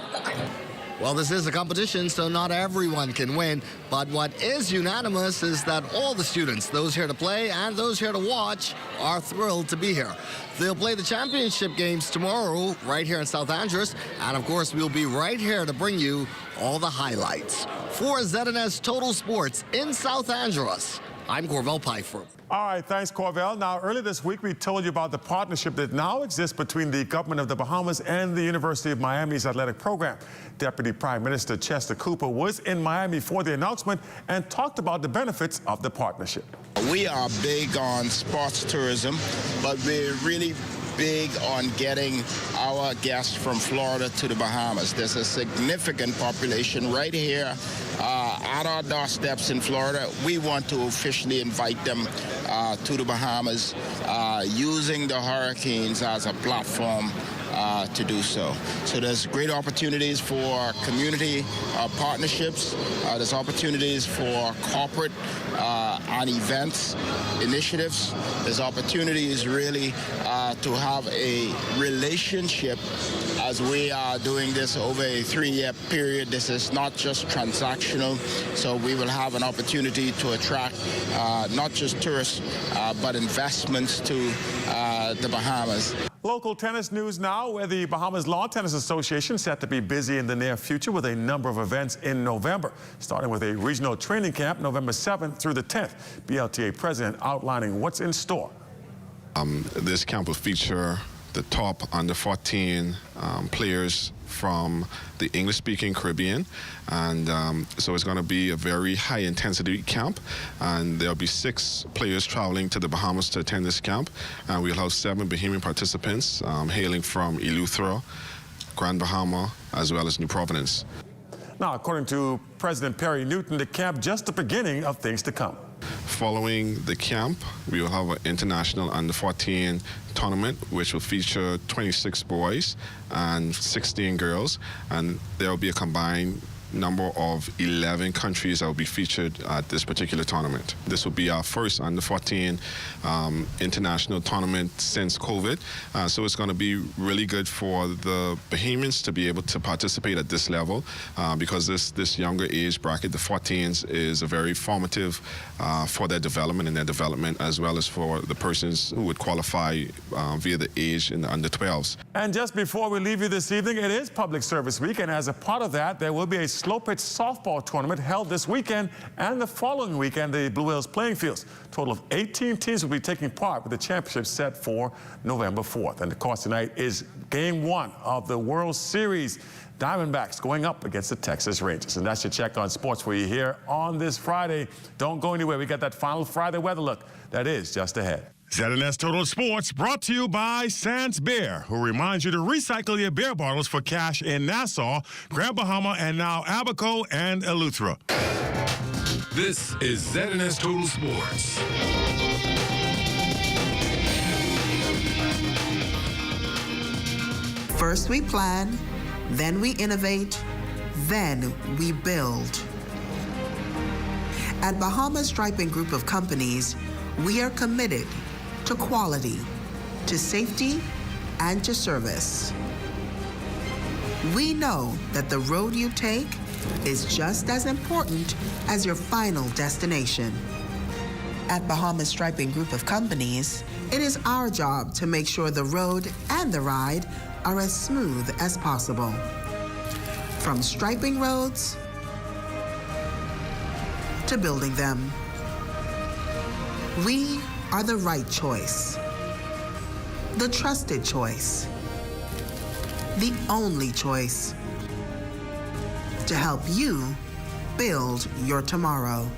Well, this is a competition, so not everyone can win. But what is unanimous is that all the students, those here to play and those here to watch, are thrilled to be here. They'll play the championship games tomorrow right here in South Andros. And, of course, we'll be right here to bring you all the highlights. For ZNS Total Sports in South Andros, I'm Corvell Pfeiffer. All right, thanks, Corvell. Now, earlier this week, we told you about the partnership that now exists between the government of the Bahamas and the University of Miami's athletic program. Deputy Prime Minister Chester Cooper was in Miami for the announcement and talked about the benefits of the partnership. We are big on sports tourism, but we're really big on getting our guests from Florida to the Bahamas. There's a significant population right here at our doorsteps in Florida. We want to officially invite them to the Bahamas using the hurricanes as a platform to do so. So there's great opportunities for community partnerships. There's opportunities for corporate and events initiatives. There's opportunities really to have a relationship as we are doing this over a 3-year period. This is not just transactional, so we will have an opportunity to attract not just tourists, but investments to the Bahamas. Local tennis news now, where the Bahamas Lawn Tennis Association set to be busy in the near future with a number of events in November, starting with a regional training camp November 7th through the 10th. BLTA president outlining what's in store. This camp will feature the top under 14 players from the English-speaking Caribbean, and so it's going to be a very high-intensity camp, and there'll be 6 players traveling to the Bahamas to attend this camp, and we'll have 7 Bahamian participants hailing from Eleuthera, Grand Bahama, as well as New Providence. Now, according to President Perry Newton, the camp just the beginning of things to come. Following the camp, we will have an international under-14 tournament, which will feature 26 boys and 16 girls, and there will be a combined number of 11 countries that will be featured at this particular tournament. This will be our first under-14 international tournament since COVID, so it's going to be really good for the Bahamians to be able to participate at this level because this younger age bracket, the 14s, is a very formative for their development and their development, as well as for the persons who would qualify via the age in the under-12s. And just before we leave you this evening, it is Public Service Week, and as a part of that, there will be a slow pitch softball tournament held this weekend and the following weekend, the Blue Hills playing fields. A total of 18 teams will be taking part with the championship set for November 4th. And of course, tonight is Game 1 of the World Series. Diamondbacks going up against the Texas Rangers. And that's your check on sports for you here on this Friday. Don't go anywhere. We got that final Friday weather look that is just ahead. ZNS Total Sports brought to you by Sans Beer, who reminds you to recycle your beer bottles for cash in Nassau, Grand Bahama, and now Abaco and Eleuthera. This is ZNS Total Sports. First we plan, then we innovate, then we build. At Bahamas Striping Group of Companies, we are committed to quality, to safety, and to service. We know that the road you take is just as important as your final destination. At Bahamas Striping Group of Companies, it is our job to make sure the road and the ride are as smooth as possible. From striping roads to building them, we are the right choice, the trusted choice, the only choice to help you build your tomorrow.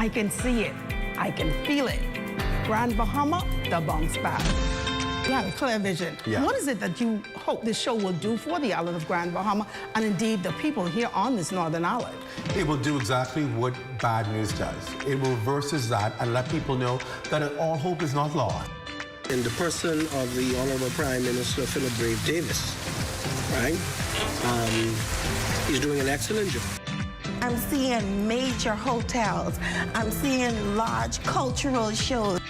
I can see it. I can feel it. Grand Bahama, the bounce back. You have a clear vision. Yeah. What is it that you hope this show will do for the island of Grand Bahama and indeed the people here on this northern island? It will do exactly what bad news does. It reverses that and let people know that all hope is not lost. In the person of the Honorable Prime Minister Philip Brave Davis, right? He's doing an excellent job. I'm seeing major hotels. I'm seeing large cultural shows.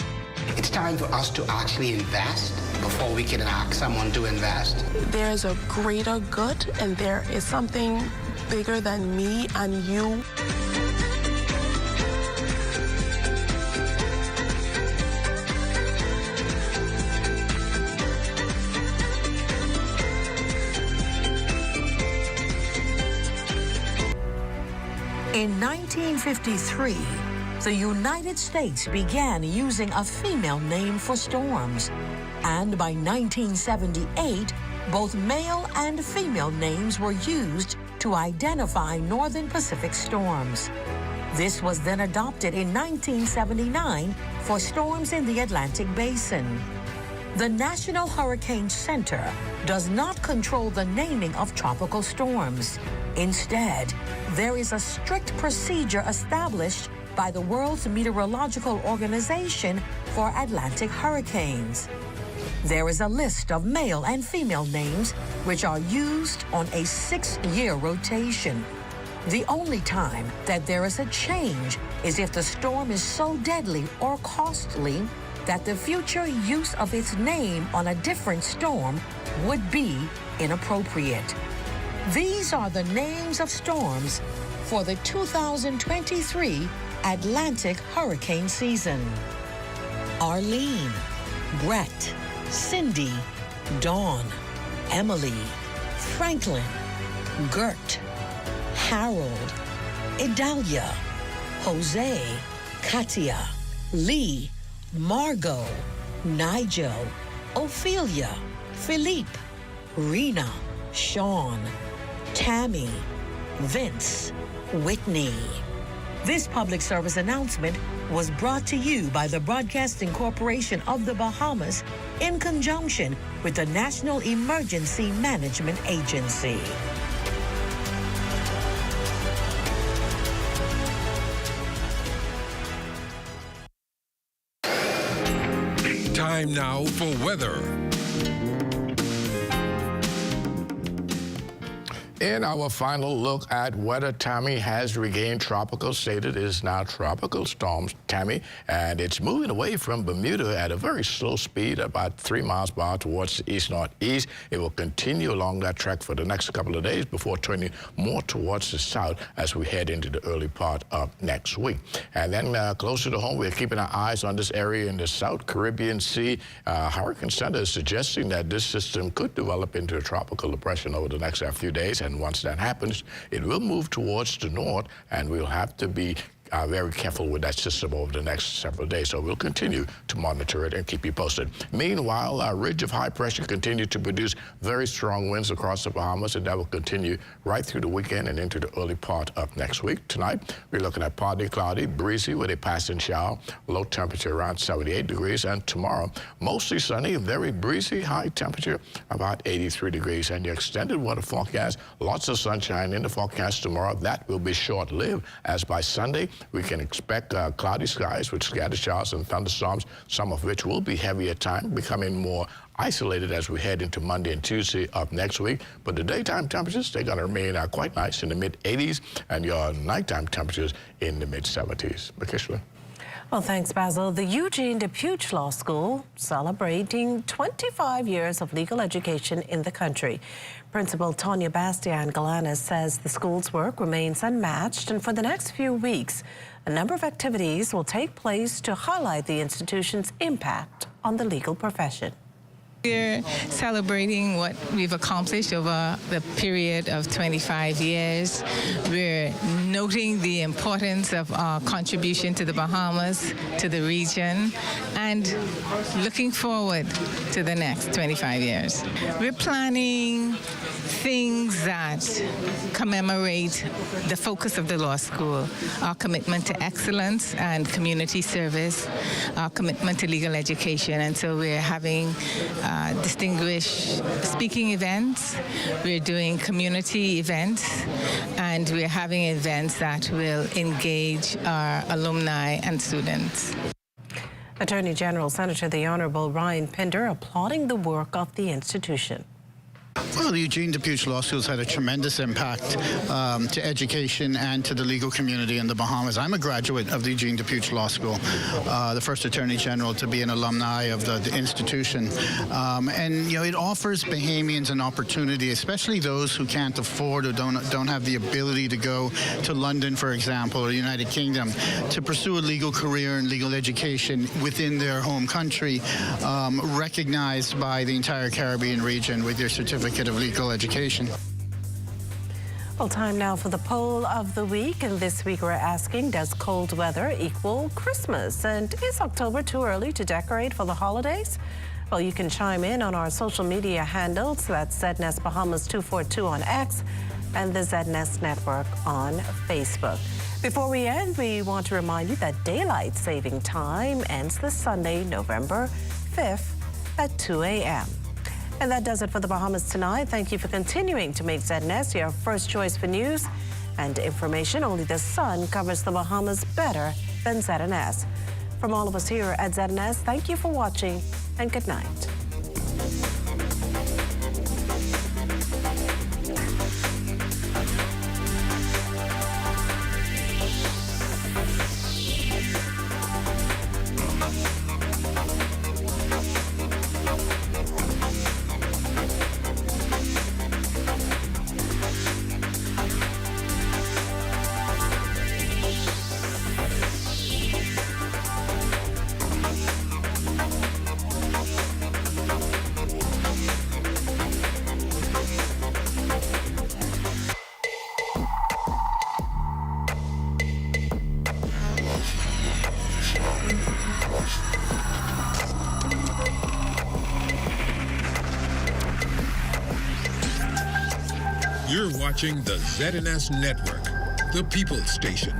It's time for us to actually invest before we can ask someone to invest. There's a greater good, and there is something bigger than me and you. In 1953, the United States began using a female name for storms. And by 1978, both male and female names were used to identify northern Pacific storms. This was then adopted in 1979 for storms in the Atlantic Basin. The National Hurricane Center does not control the naming of tropical storms. Instead, there is a strict procedure established by the World's Meteorological Organization for Atlantic hurricanes. There is a list of male and female names which are used on a 6-year rotation. The only time that there is a change is if the storm is so deadly or costly that the future use of its name on a different storm would be inappropriate. These are the names of storms for the 2023 Atlantic hurricane season: Arlene, Brett, Cindy, Dawn, Emily, Franklin, Gert, Harold, Idalia, Jose, Katia, Lee, Margot, Nigel, Ophelia, Philippe, Rena, Sean, Tammy, Vince, Whitney. This public service announcement was brought to you by the Broadcasting Corporation of the Bahamas in conjunction with the National Emergency Management Agency. Time now for weather. In our final look at weather, Tammy has regained tropical status. It is now Tropical Storm Tammy, and it's moving away from Bermuda at a very slow speed, about 3 miles per hour towards the east-northeast. It will continue along that track for the next couple of days before turning more towards the south as we head into the early part of next week. And then closer to home, we're keeping our eyes on this area in the South Caribbean Sea. Hurricane Center is suggesting that this system could develop into a tropical depression over the next few days. And once that happens, it will move towards the north, and we'll have to be very careful with that system over the next several days. So we'll continue to monitor it and keep you posted. Meanwhile, our ridge of high pressure continues to produce very strong winds across the Bahamas, and that will continue right through the weekend and into the early part of next week. Tonight, we're looking at partly cloudy, breezy with a passing shower, low temperature around 78 degrees. And tomorrow, mostly sunny, very breezy, high temperature about 83 degrees. And your extended weather forecast, lots of sunshine in the forecast tomorrow. That will be short-lived, as by Sunday, We can expect cloudy skies with scattered showers and thunderstorms, some of which will be heavy at times, becoming more isolated as we head into Monday and Tuesday of next week. But the daytime temperatures, they're going to remain quite nice in the mid-80s, and your nighttime temperatures in the mid-70s. Makishla. Well, thanks, Basil. The Eugene DePuch Law School celebrating 25 years of legal education in the country. Principal Tonya Bastian Galanis says the school's work remains unmatched, and for the next few weeks, a number of activities will take place to highlight the institution's impact on the legal profession. We're celebrating what we've accomplished over the period of 25 years. We're noting the importance of our contribution to the Bahamas, to the region, and looking forward to the next 25 years. We're planning things that commemorate the focus of the law school, our commitment to excellence and community service, our commitment to legal education. And so we're having distinguished speaking events, we're doing community events, and we're having events that will engage our alumni and students. Attorney General Senator the Honorable Ryan Pinder applauding the work of the institution. Well, the Eugene DePuch Law School's had a tremendous impact to education and to the legal community in the Bahamas. I'm a graduate of the Eugene DePuch Law School, the first Attorney General to be an alumni of the institution. And, you know, it offers Bahamians an opportunity, especially those who can't afford or don't have the ability to go to London, for example, or the United Kingdom, to pursue a legal career and legal education within their home country, recognized by the entire Caribbean region with their certificate of legal education. Well, time now for the poll of the week, and this week we're asking, does cold weather equal Christmas? And is October too early to decorate for the holidays? Well, you can chime in on our social media handles. That's ZNest Bahamas 242 on X and the ZNest Network on Facebook. Before we end, we want to remind you that daylight saving time ends this Sunday, November 5th at 2 a.m. And that does it for the Bahamas tonight. Thank you for continuing to make ZNest your first choice for news and information. Only the sun covers the Bahamas better than ZNS. From all of us here at ZNS, thank you for watching and good night. You're watching the ZNS Network, the People's Station.